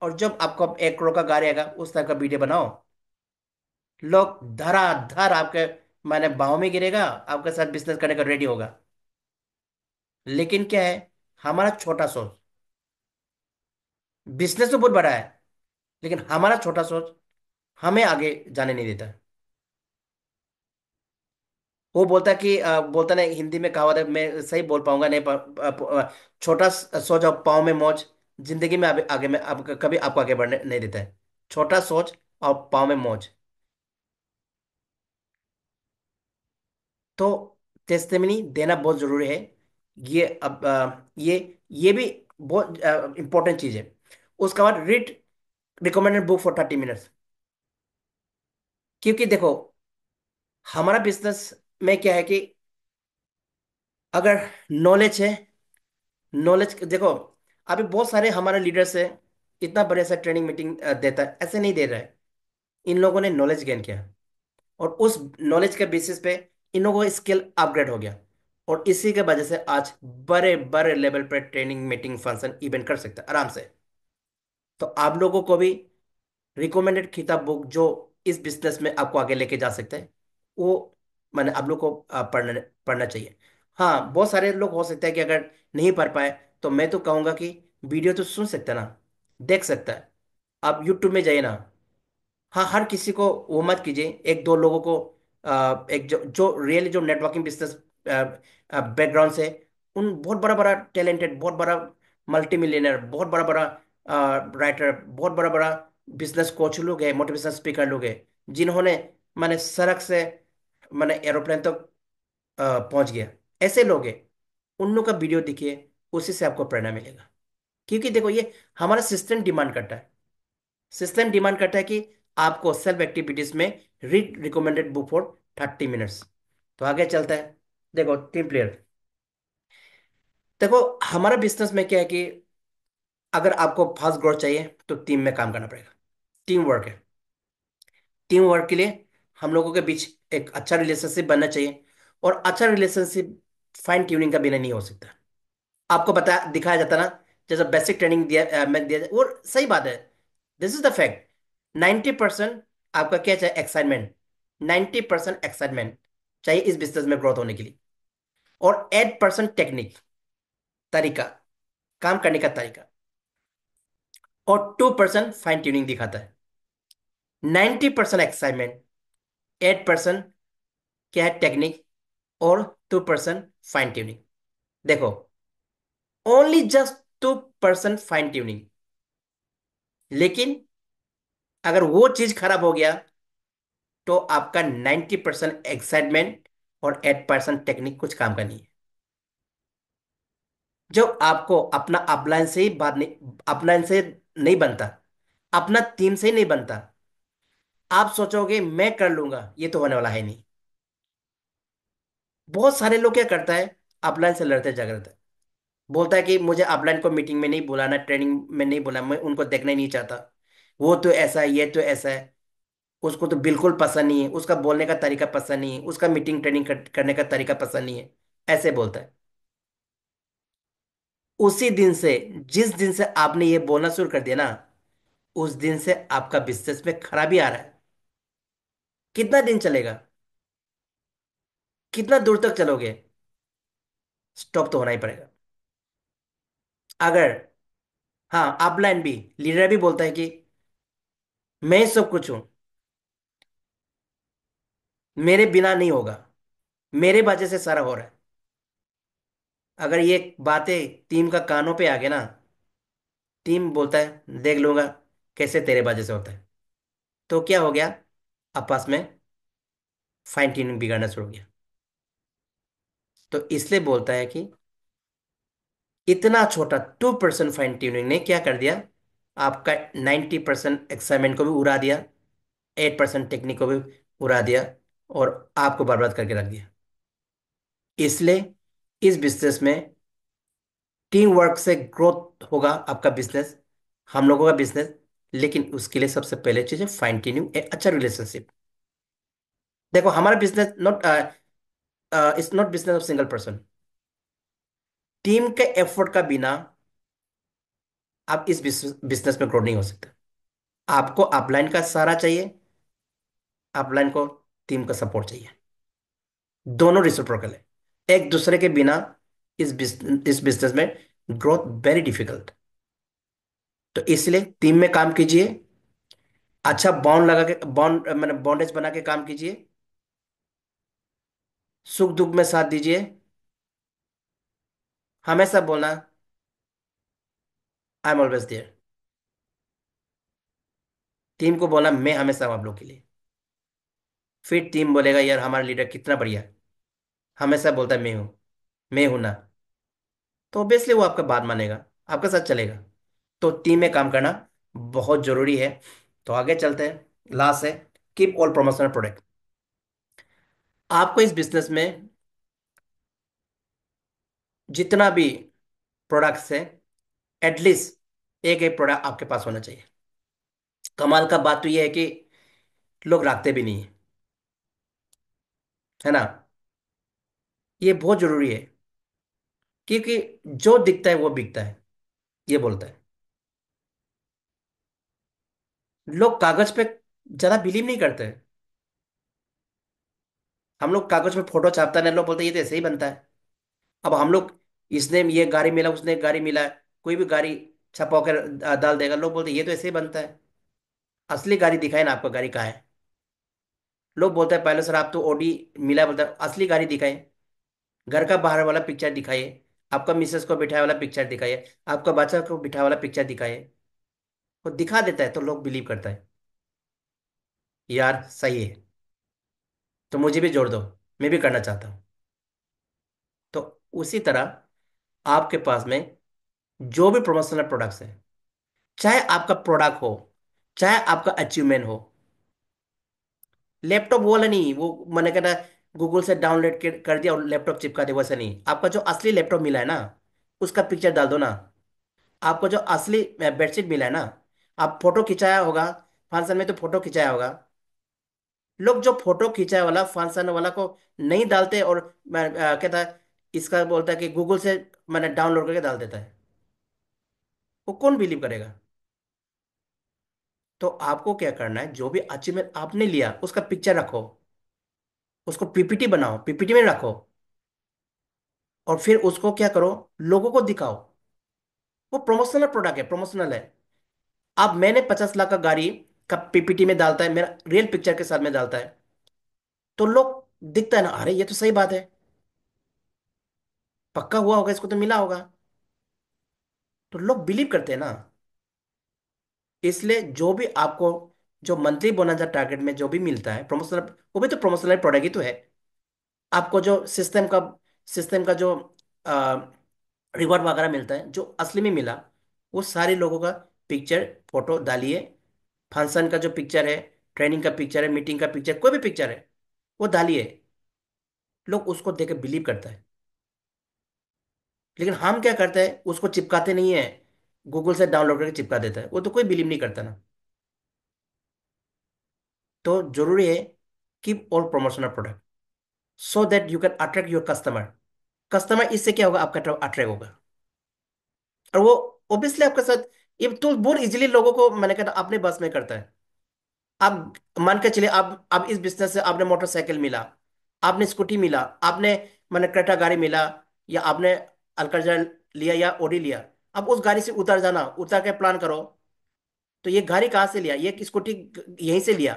और जब आपको 1 करोड़ का गाड़ी आएगा उस टाइप का वीडियो बनाओ, लोग धड़ाधड़ आपके मैंने बाहों में गिरेगा, आपके साथ बिजनेस करने का रेडी होगा। लेकिन क्या है, हमारा छोटा सोच, बिजनेस तो बहुत बड़ा है, लेकिन हमारा छोटा सोच हमें आगे जाने नहीं देता। वो बोलता है कि बोलता नहीं, हिंदी में कहावत है, मैं सही बोल पाऊंगा नहीं छोटा सोच और पाँव में मौज, जिंदगी में आगे में अब कभी आपको आगे बढ़ने नहीं देता है। छोटा सोच और पाँव में मौज। तो टेस्टिमनी देना बहुत जरूरी है। ये अब ये भी बहुत इंपॉर्टेंट चीज है। उसके बाद read recommended book for 30 minutes. क्योंकि देखो, हमारा बिजनेस में क्या है कि अगर नॉलेज है, नॉलेज देखो, अभी बहुत सारे हमारे लीडर्स है, इतना बड़े सा ट्रेनिंग मीटिंग देता है, ऐसे नहीं दे रहा है। इन लोगों ने नॉलेज गेन किया, और उस नॉलेज के बेसिस पे इन लोगों का स्किल अपग्रेड हो गया, और इसी के वजह से आज बड़े बड़े लेवल पर ट्रेनिंग मीटिंग फंक्शन इवेंट कर सकते हैं आराम से। तो आप लोगों को भी रिकमेंडेड किताब बुक जो इस बिजनेस में आपको आगे लेके जा सकते हैं, वो मैंने आप लोग को पढ़ना पढ़ना चाहिए। हाँ, बहुत सारे लोग हो सकते हैं कि अगर नहीं पढ़ पाए, तो मैं तो कहूँगा कि वीडियो तो सुन सकते हैं ना, देख सकता है। आप यूट्यूब में जाइए ना। हाँ, हर किसी को वो मत कीजिए, एक दो लोगों को, एक जो जो रियली जो नेटवर्किंग बिजनेस बैकग्राउंड से, उन बहुत बड़ा बड़ा टैलेंटेड, बहुत बड़ा मल्टी मिलियनर, बहुत बड़ा बड़ा राइटर, बहुत बड़ा बड़ा बिजनेस कोच लोग हैं, मोटिवेशनल स्पीकर लोग हैं, जिन्होंने मैंने सड़क से मैंने एरोप्लेन तक पहुंच गया, ऐसे लोग हैं। उन लोग का वीडियो देखिए, उसी से आपको प्रेरणा मिलेगा। क्योंकि देखो, ये हमारा सिस्टम डिमांड करता है। सिस्टम डिमांड करता है कि आपको सेल्फ एक्टिविटीज में read recommended book for 30 minutes. तो आगे चलता है। देखो, टीम प्लेयर। देखो, हमारा बिजनेस में क्या है कि अगर आपको फास्ट ग्रोथ चाहिए तो टीम में काम करना पड़ेगा। टीम वर्क है। टीम वर्क के लिए हम लोगों के बीच एक अच्छा रिलेशनशिप बनना चाहिए। और अच्छा रिलेशनशिप फाइन ट्यूनिंग का बिना नहीं हो सकता। आपको बता दिखाया जाता ना, जैसे बेसिक ट्रेनिंग मैं दिया वो सही बात है। This is the fact. 90% आपका क्या चाहिए? एक्साइटमेंट। 90% एक्साइटमेंट चाहिए इस बिजनेस में ग्रोथ होने के लिए। और 8% टेक्निक, तरीका, काम करने का तरीका। और 2% फाइन ट्यूनिंग दिखाता है। 90% एक्साइटमेंट, 8% क्या है? टेक्निक। और 2% फाइन ट्यूनिंग। देखो, ओनली जस्ट 2% फाइन ट्यूनिंग। लेकिन अगर वो चीज खराब हो गया तो आपका 90% एक्साइटमेंट और 8% टेक्निक कुछ काम का नहीं है। जब आपको अपना अपलाइन से ही बात नहीं, अपलाइन से नहीं बनता, अपना टीम से ही नहीं बनता, आप सोचोगे मैं कर लूंगा, ये तो होने वाला है नहीं। बहुत सारे लोग क्या करता है, अपलाइन से लड़ते झगड़ते हैं। बोलता है कि मुझे अपलाइन को मीटिंग में नहीं बुलाना, ट्रेनिंग में नहीं बुलाना, मैं उनको देखना ही नहीं चाहता। वो तो ऐसा है, ये तो ऐसा है। उसको तो बिल्कुल पसंद नहीं है, उसका बोलने का तरीका पसंद नहीं है, उसका मीटिंग ट्रेनिंग करने का तरीका पसंद नहीं है। ऐसे बोलता है। उसी दिन से, जिस दिन से आपने ये बोलना शुरू कर दिया ना, उस दिन से आपका बिजनेस में खराबी आ रहा है। कितना दिन चलेगा? कितना दूर तक चलोगे? स्टॉप तो होना ही पड़ेगा। अगर, हाँ, अपलाइन भी, लीडर भी बोलता है कि मैं ही सब कुछ हूं, मेरे बिना नहीं होगा, मेरे वजह से सारा हो रहा है। अगर ये बातें टीम का कानों पे आ गया ना, टीम बोलता है देख लूंगा कैसे तेरे वजह से होता है। तो क्या हो गया? आपस में फाइन ट्यूनिंग बिगाड़ना शुरू हो गया। तो इसलिए बोलता है कि इतना छोटा 2% फाइन ट्यूनिंग ने क्या कर दिया? आपका 90% एक्साइटमेंट को भी उड़ा दिया, 8% टेक्निक को भी उड़ा दिया, और आपको बर्बाद करके रख दिया। इसलिए इस बिजनेस में टीम वर्क से ग्रोथ होगा आपका बिजनेस, हम लोगों का बिजनेस। लेकिन उसके लिए सबसे पहले चीज है फाइन ट्यूनिंग, एक अच्छा रिलेशनशिप। देखो, हमारा business not it's not business of single person. Team के एफर्ट का बिना आप इस बिजनेस में ग्रो नहीं हो सकते। आपको अपलाइन का सहारा चाहिए, अपलाइन को टीम का सपोर्ट चाहिए। दोनों रिसिप्रोकल है। एक दूसरे के बिना इस बिजनेस में ग्रोथ वेरी डिफिकल्ट। तो इसलिए टीम में काम कीजिए, अच्छा बॉन्ड लगा के, बॉन्ड मैंने बॉन्डेज बना के काम कीजिए, सुख दुख में साथ दीजिए। हमेशा बोलना I am always there. Team को बोलना मैं हमेशा हूं आप लोग के लिए। फिर टीम बोलेगा यार हमारा लीडर कितना बढ़िया है, हमेशा बोलता है मैं हूं, मैं हूं ना। तो ऑब्वियसली वो आपका बात मानेगा, आपके साथ चलेगा। तो टीम में काम करना बहुत जरूरी है। तो आगे चलते हैं। लास्ट है, कीप ऑल प्रमोशनल प्रोडक्ट। आपको इस बिजनेस में जितना भी प्रोडक्ट्स है, एटलीस्ट एक एक प्रोडक्ट आपके पास होना चाहिए। कमाल का बात तो यह है कि लोग रखते भी नहीं है, है ना? ये बहुत जरूरी है। क्योंकि जो दिखता है वो बिकता है, ये बोलता है। लोग कागज पे ज्यादा बिलीव नहीं करते हैं। हम लोग कागज पे फोटो छापता है ना, लोग बोलते हैं ये तो ऐसे ही बनता है। अब हम लोग, इसने ये गाड़ी मिला, उसने गाड़ी मिला, कोई भी गाड़ी छपवा कर डाल देगा, लोग बोलते हैं ये तो ऐसे ही बनता है। असली गाड़ी दिखाए ना आपको, गाड़ी कहाँ है। लोग बोलते हैं पहले, सर आप तो ओडी मिला, बोलता है असली गाड़ी दिखाए। घर का बाहर वाला पिक्चर दिखाइए, आपका मिसेस को बिठाए वाला पिक्चर दिखाइए, आपका बच्चा को बिठाए वाला पिक्चर दिखाइए। वो दिखा देता है तो लोग बिलीव करता है, यार सही है, तो मुझे भी जोड़ दो, मैं भी करना चाहता हूँ। तो उसी तरह आपके पास में जो भी प्रमोशनल प्रोडक्ट्स है, चाहे आपका प्रोडक्ट हो, चाहे आपका अचीवमेंट हो, लैपटॉप वो वाला नहीं, वो मैंने कहना गूगल से डाउनलोड कर दिया और लैपटॉप चिपका दिया, वैसा नहीं। आपका जो असली लैपटॉप मिला है ना, उसका पिक्चर डाल दो ना। आपको जो असली बेडशीट मिला है ना, आप फोटो खिंचाया होगा, फंक्शन में तो फोटो खिंचाया होगा। लोग जो फोटो खिंचाया वाला फंक्शन वाला को नहीं डालते, और कहता है, इसका बोलता है कि गूगल से मैंने डाउनलोड करके डाल देता है। वो कौन बिलीव करेगा। तो आपको क्या करना है, जो भी अचीवमेंट आपने लिया उसका पिक्चर रखो, उसको पीपीटी बनाओ, पीपीटी में रखो, और फिर उसको क्या करो, लोगों को दिखाओ। वो प्रमोशनल प्रोडक्ट है, प्रमोशनल है। अब मैंने 50 लाख का गाड़ी का पीपीटी में डालता है, मेरा रियल पिक्चर के साथ में डालता है, तो लोग दिखता है ना, अरे ये तो सही बात है, पक्का हुआ होगा, इसको तो मिला होगा। तो लोग बिलीव करते हैं ना। इसलिए जो भी आपको, जो मंथली बोनस टारगेट में जो भी मिलता है प्रमोशनल, वो भी तो प्रमोशनल प्रोडक्ट ही तो है। आपको जो सिस्टम का जो रिवॉर्ड वगैरह मिलता है, जो असली में मिला, वो सारे लोगों का पिक्चर फोटो डालिए। फंक्शन का जो पिक्चर है, ट्रेनिंग का पिक्चर है, मीटिंग का पिक्चर, कोई भी पिक्चर है, वो डालिए। लोग उसको देख के बिलीव करता है। लेकिन हम क्या करते हैं, उसको चिपकाते नहीं है, गूगल से डाउनलोड करके चिपका देता है, वो तो कोई बिलीव नहीं करता ना। तो जरूरी है, keep all promotional product so that you can attract your customer. Customer इससे क्या होगा, आपका अट्रैक्ट होगा, और वो ऑब्वियसली आपके साथ, ये तो बहुत इजीली लोगों को मैंने कहा अपने बस में करता है। आप मान के चलिए, आप इस बिजनेस से आपने मोटरसाइकिल मिला, आपने स्कूटी मिला, आपने मैंने क्रेटा गाड़ी मिला, या आपने अल्काजार लिया या ओडी लिया। अब उस गाड़ी से उतर जाना, उतर के प्लान करो, तो ये गाड़ी कहाँ से लिया, ये स्कूटी यहीं से लिया,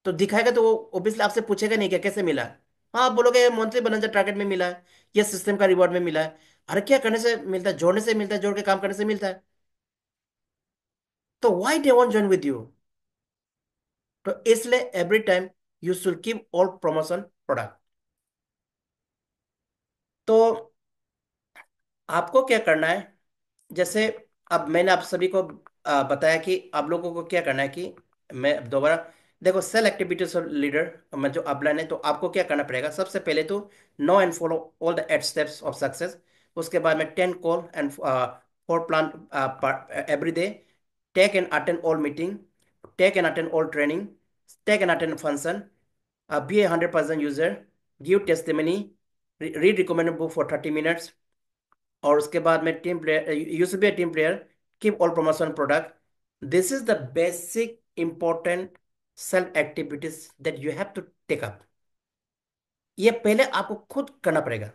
तो दिखाएगा तो वो ऑब्वियसली आपसे पूछेगा नहीं क्या कैसे मिला है। हाँ, आप बोलोगे मंथली बोनस टारगेट में मिला है, ये सिस्टम का रिवॉर्ड में मिला है। अरे क्या करने से मिलता है, जोड़ने से मिलता है, जोड़ के काम करने से मिलता है। तो why they want join with you. तो इसलिए every time you should keep all promotion product. तो आपको क्या करना है, जैसे अब मैंने आप सभी को बताया कि आप लोगों को क्या करना है, कि मैं दोबारा देखो, सेल एक्टिविटीज ऑफ लीडर में जो अपलाइन है, तो आपको क्या करना पड़ेगा, सबसे पहले तो know and follow all the 8 steps of success. उसके बाद में 10 call and 4 plan every day. Take and attend all meeting, take and attend all training, take and attend function, be a 100% user, give testimony, read recommended book for 30 minutes. और उसके बाद में team player, use be a team player, keep all promotion product. This is the basic important self activities that you have to take up. ये पहले आपको खुद करना पड़ेगा,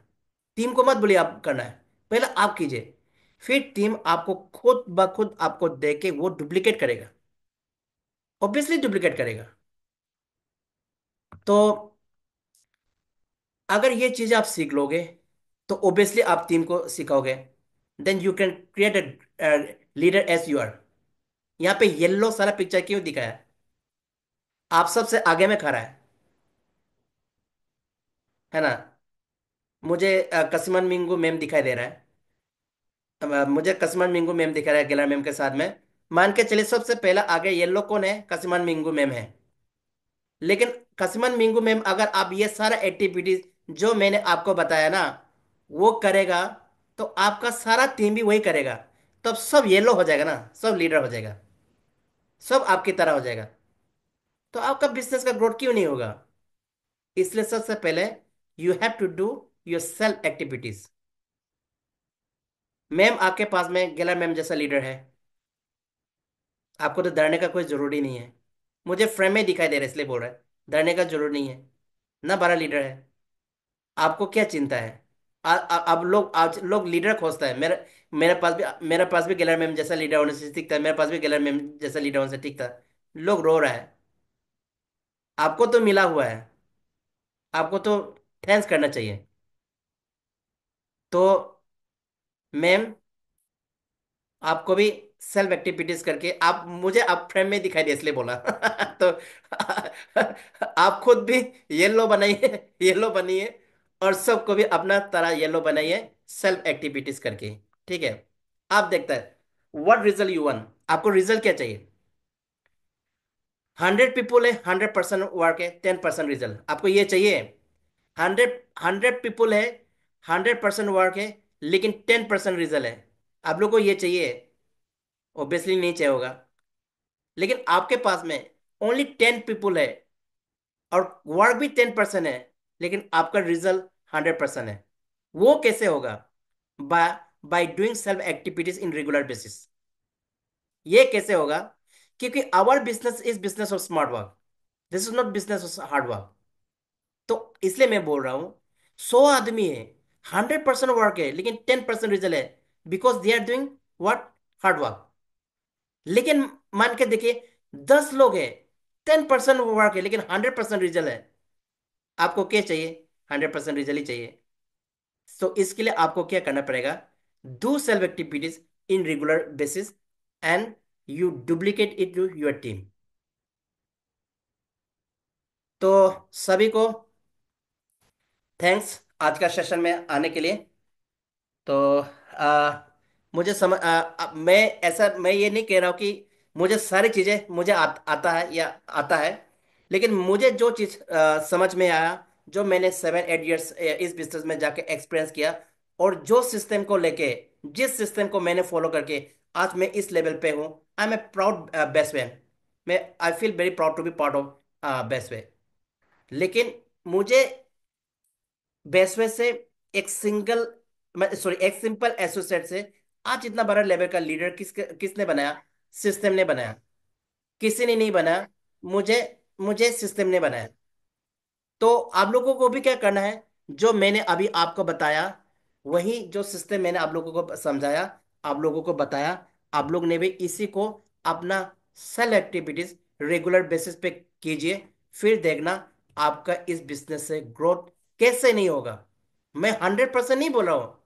टीम को मत बोलिए आप करना है, पहले आप कीजिए। फिर टीम आपको खुद ब खुद आपको देख के वो डुप्लीकेट करेगा, ऑब्वियसली डुप्लीकेट करेगा। तो अगर ये चीज आप सीख लोगे, तो ऑब्वियसली आप टीम को सिखाओगे, then you can create a leader as you are. यहाँ पे येलो सारा पिक्चर क्यों दिखाया है, आप सबसे आगे में खड़ा है ना। मुझे कसमान मिंगू मैम दिखाई दे रहा है। मुझे कसमान मिंगू मैम दिखा रहा है गिला मैम के साथ में। मान के चलिए सबसे पहला आगे येलो कौन है, कसमान मिंगू मैम है। लेकिन कसमान मिंगू मैम, अगर आप ये सारा एक्टिविटीज जो मैंने आपको बताया ना, वो करेगा, तो आपका सारा टीम भी वही करेगा, तब सब येलो हो जाएगा ना, सब लीडर हो जाएगा, सब आपकी तरह हो जाएगा। तो आपका बिजनेस का ग्रोथ क्यों नहीं होगा। इसलिए सबसे पहले you have to do your self activities. Ma'am आपके पास में गेला मैम जैसा लीडर है, आपको तो डरने का कोई जरूरी नहीं है। मुझे फ्रेम में दिखाई दे रहा है इसलिए बोल रहा है, डरने का जरूर नहीं है ना, बड़ा लीडर है। आपको क्या चिंता है। अब लोग, आज लोग लीडर खोजता है। मेरे पास भी गेलर मैम जैसा लीडर होने से ठीक था, मेरे पास भी गेलर मैम जैसा लीडर होने से ठीक था। लोग रो रहा है। आपको तो मिला हुआ है, आपको तो थैंक्स करना चाहिए। तो मैम, आपको भी सेल्फ एक्टिविटीज करके, आप मुझे आप फ्रेम में दिखाई दे इसलिए बोला। तो आप खुद भी येलो बनाइए, येलो बनिए, और सबको भी अपना तरह येलो बनाइए सेल्फ एक्टिविटीज करके। ठीक है? आप देखते हैं व्हाट रिजल्ट यू वांट। आपको रिजल्ट क्या चाहिए? 100 पीपुल है, 100% वर्क है, 10% रिजल्ट, आपको ये चाहिए? 100 पीपुल है, 100% वर्क है, लेकिन 10% रिजल्ट है, आप लोग को ये चाहिए? ऑब्वियसली नहीं चाहिए होगा। लेकिन आपके पास में ओनली 10 पीपुल है, और वर्क भी 10% है, लेकिन आपका रिजल्ट 100% है। वो कैसे होगा? By by doing self activities in regular basis. ये कैसे होगा? क्योंकि our business is business of smart work, this is not business of hard work. तो इसलिए मैं बोल रहा हूं, 100 आदमी है, 100% वर्क है, लेकिन 10% रिजल्ट है, because they are doing what? Hard work. लेकिन मान के देखिए, 10 लोग हैं, 10% वर्क है, लेकिन 100% रिजल्ट है, आपको क्या चाहिए? 100% रिजल्ट ही चाहिए। तो इसके लिए आपको क्या करना पड़ेगा? Do self activities in regular basis, and you duplicate it to your team. तो सभी को थैंक्स आज का सेशन में आने के लिए। तो मुझे मैं ऐसा, मैं ये नहीं कह रहा हूँ कि मुझे सारी चीज़ें मुझे आता है या आता है, लेकिन मुझे जो चीज़ समझ में आया, जो मैंने 7 8 ईयर्स इस बिजनेस में जाके एक्सपीरियंस किया, और जो सिस्टम को लेके, जिस सिस्टम को मैंने फॉलो करके आज मैं इस लेवल पे हूँ, I am a proud Bestway. मैं I feel very proud to be part of Bestway. लेकिन मुझे बेसवे से एक सिंगल, सॉरी, एक सिंपल एसोसिएट से आज इतना बड़ा लेवल का लीडर किसने बनाया? सिस्टम ने बनाया। किसी ने नहीं बनाया, मुझे मुझे सिस्टम ने बनाया। तो आप लोगों को भी क्या करना है? जो मैंने अभी आपको बताया, वही जो सिस्टम मैंने आप लोगों को समझाया, आप लोगों को बताया, आप लोग ने भी इसी को अपना सेल एक्टिविटीज रेगुलर बेसिस पे कीजिए। फिर देखना आपका इस बिजनेस से ग्रोथ कैसे नहीं होगा। मैं 100% नहीं बोल रहा हूँ,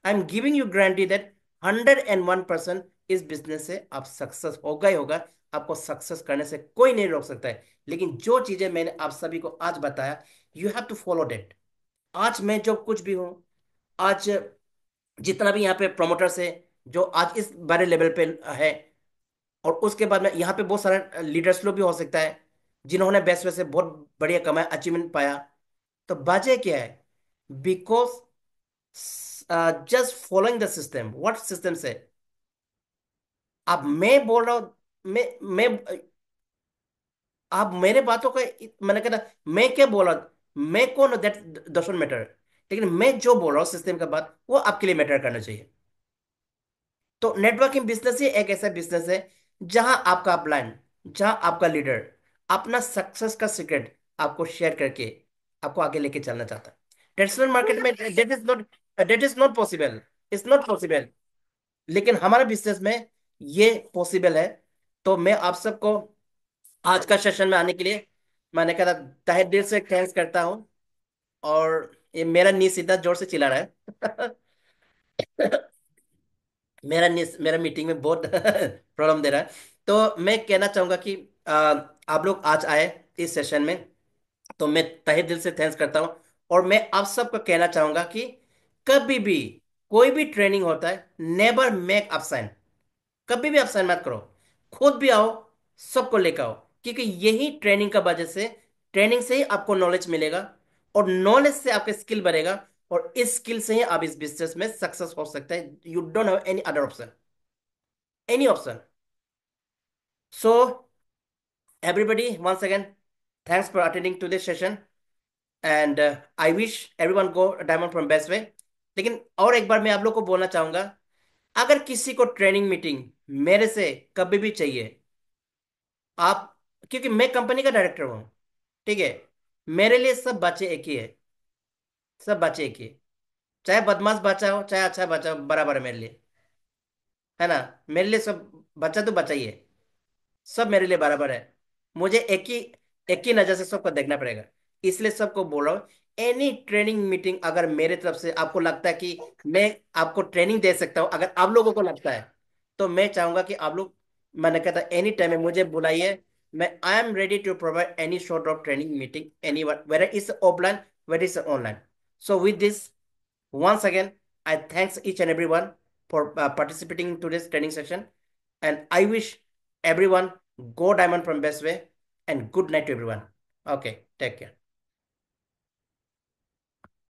I am giving you guarantee that 101% इस बिजनेस से आप सक्सेस होगा ही होगा। आपको सक्सेस करने से कोई नहीं रोक सकता है। लेकिन जो चीजें मैंने आप सभी को आज बताया, you have to follow that. आज मैं जो कुछ भी हूँ, आज जितना भी यहाँ पे प्रोमोटर्स है, जो आज इस बड़े लेवल पे है, और उसके बाद में यहाँ पे बहुत सारे लीडर्स लोग भी हो सकता है, जिन्होंने बेस्ट वे से बहुत बढ़िया कमाया, अचीवमेंट पाया। तो बाजे क्या है? Because just following the system. What system से? अब मैं बोल रहा हूँ, मैं आप मेरे बातों का मैंने कहा, मैं क्या बोला, मैं कौन, दैट डजंट मैटर। लेकिन मैं जो बोल रहा हूँ सिस्टम का बात, वो आपके लिए मैटर करना चाहिए। तो नेटवर्किंग बिजनेस ही एक ऐसा बिजनेस है जहां आपका अपलाइन, जहां आपका लीडर अपना सक्सेस का सीक्रेट आपको शेयर करके आपको आगे लेके चलना चाहता है। ट्रेडिशनल मार्केट में that is not possible, it's not possible. लेकिन हमारे बिजनेस में ये पॉसिबल है। तो मैं आप सबको आज का सेशन में आने के लिए, मैंने कहा, तहे दिल से थैंक्स करता हूँ। और ये मेरा नी सीधा जोर से चिल्ला रहा है। मेरा मीटिंग में बहुत प्रॉब्लम दे रहा है। तो मैं कहना चाहूंगा कि आप लोग आज आए इस सेशन में, तो मैं तहे दिल से थैंक्स करता हूँ। और मैं आप सबको कहना चाहूंगा कि कभी भी कोई भी ट्रेनिंग होता है, नेवर मेक अपसाइन। कभी भी अपसाइन मत करो, खुद भी आओ, सबको लेकर आओ। क्योंकि यही ट्रेनिंग का वजह से, ट्रेनिंग से ही आपको नॉलेज मिलेगा, और नॉलेज से आपका स्किल बढ़ेगा, और इस स्किल से ही आप इस बिजनेस में सक्सेस हो सकते हैं। You don't have any other option, any option. So everybody, once again, thanks for attending to this session, and I wish everyone go diamond from best way। लेकिन और एक बार मैं आप लोग को बोलना चाहूंगा, अगर किसी को ट्रेनिंग मीटिंग मेरे से कभी भी चाहिए, आप, क्योंकि मैं कंपनी का डायरेक्टर हूँ, ठीक है? मेरे लिए सब बच्चे एक ही है, सब बच्चे एक ही है। चाहे बदमाश बच्चा हो, चाहे अच्छा बच्चा हो, बराबर है मेरे लिए, है ना? मेरे लिए सब बच्चा तो बच्चा ही है। सब मेरे लिए बराबर है। मुझे एक ही नजर से सबको देखना पड़ेगा। इसलिए सबको बोल रहा हूँ, एनी ट्रेनिंग मीटिंग अगर मेरे तरफ से आपको लगता है कि मैं आपको ट्रेनिंग दे सकता हूँ, अगर आप लोगों को लगता है, तो मैं चाहूंगा कि आप लोग, मैंने कहता एनी टाइम में मुझे बुलाइए। मैं I am ready to provide any sort of training meeting any whether is offline, whether is online. So with this, once again, I thanks each and everyone for participating in today's training session, and I wish everyone go diamond from best way, and good night to everyone. Okay, take care.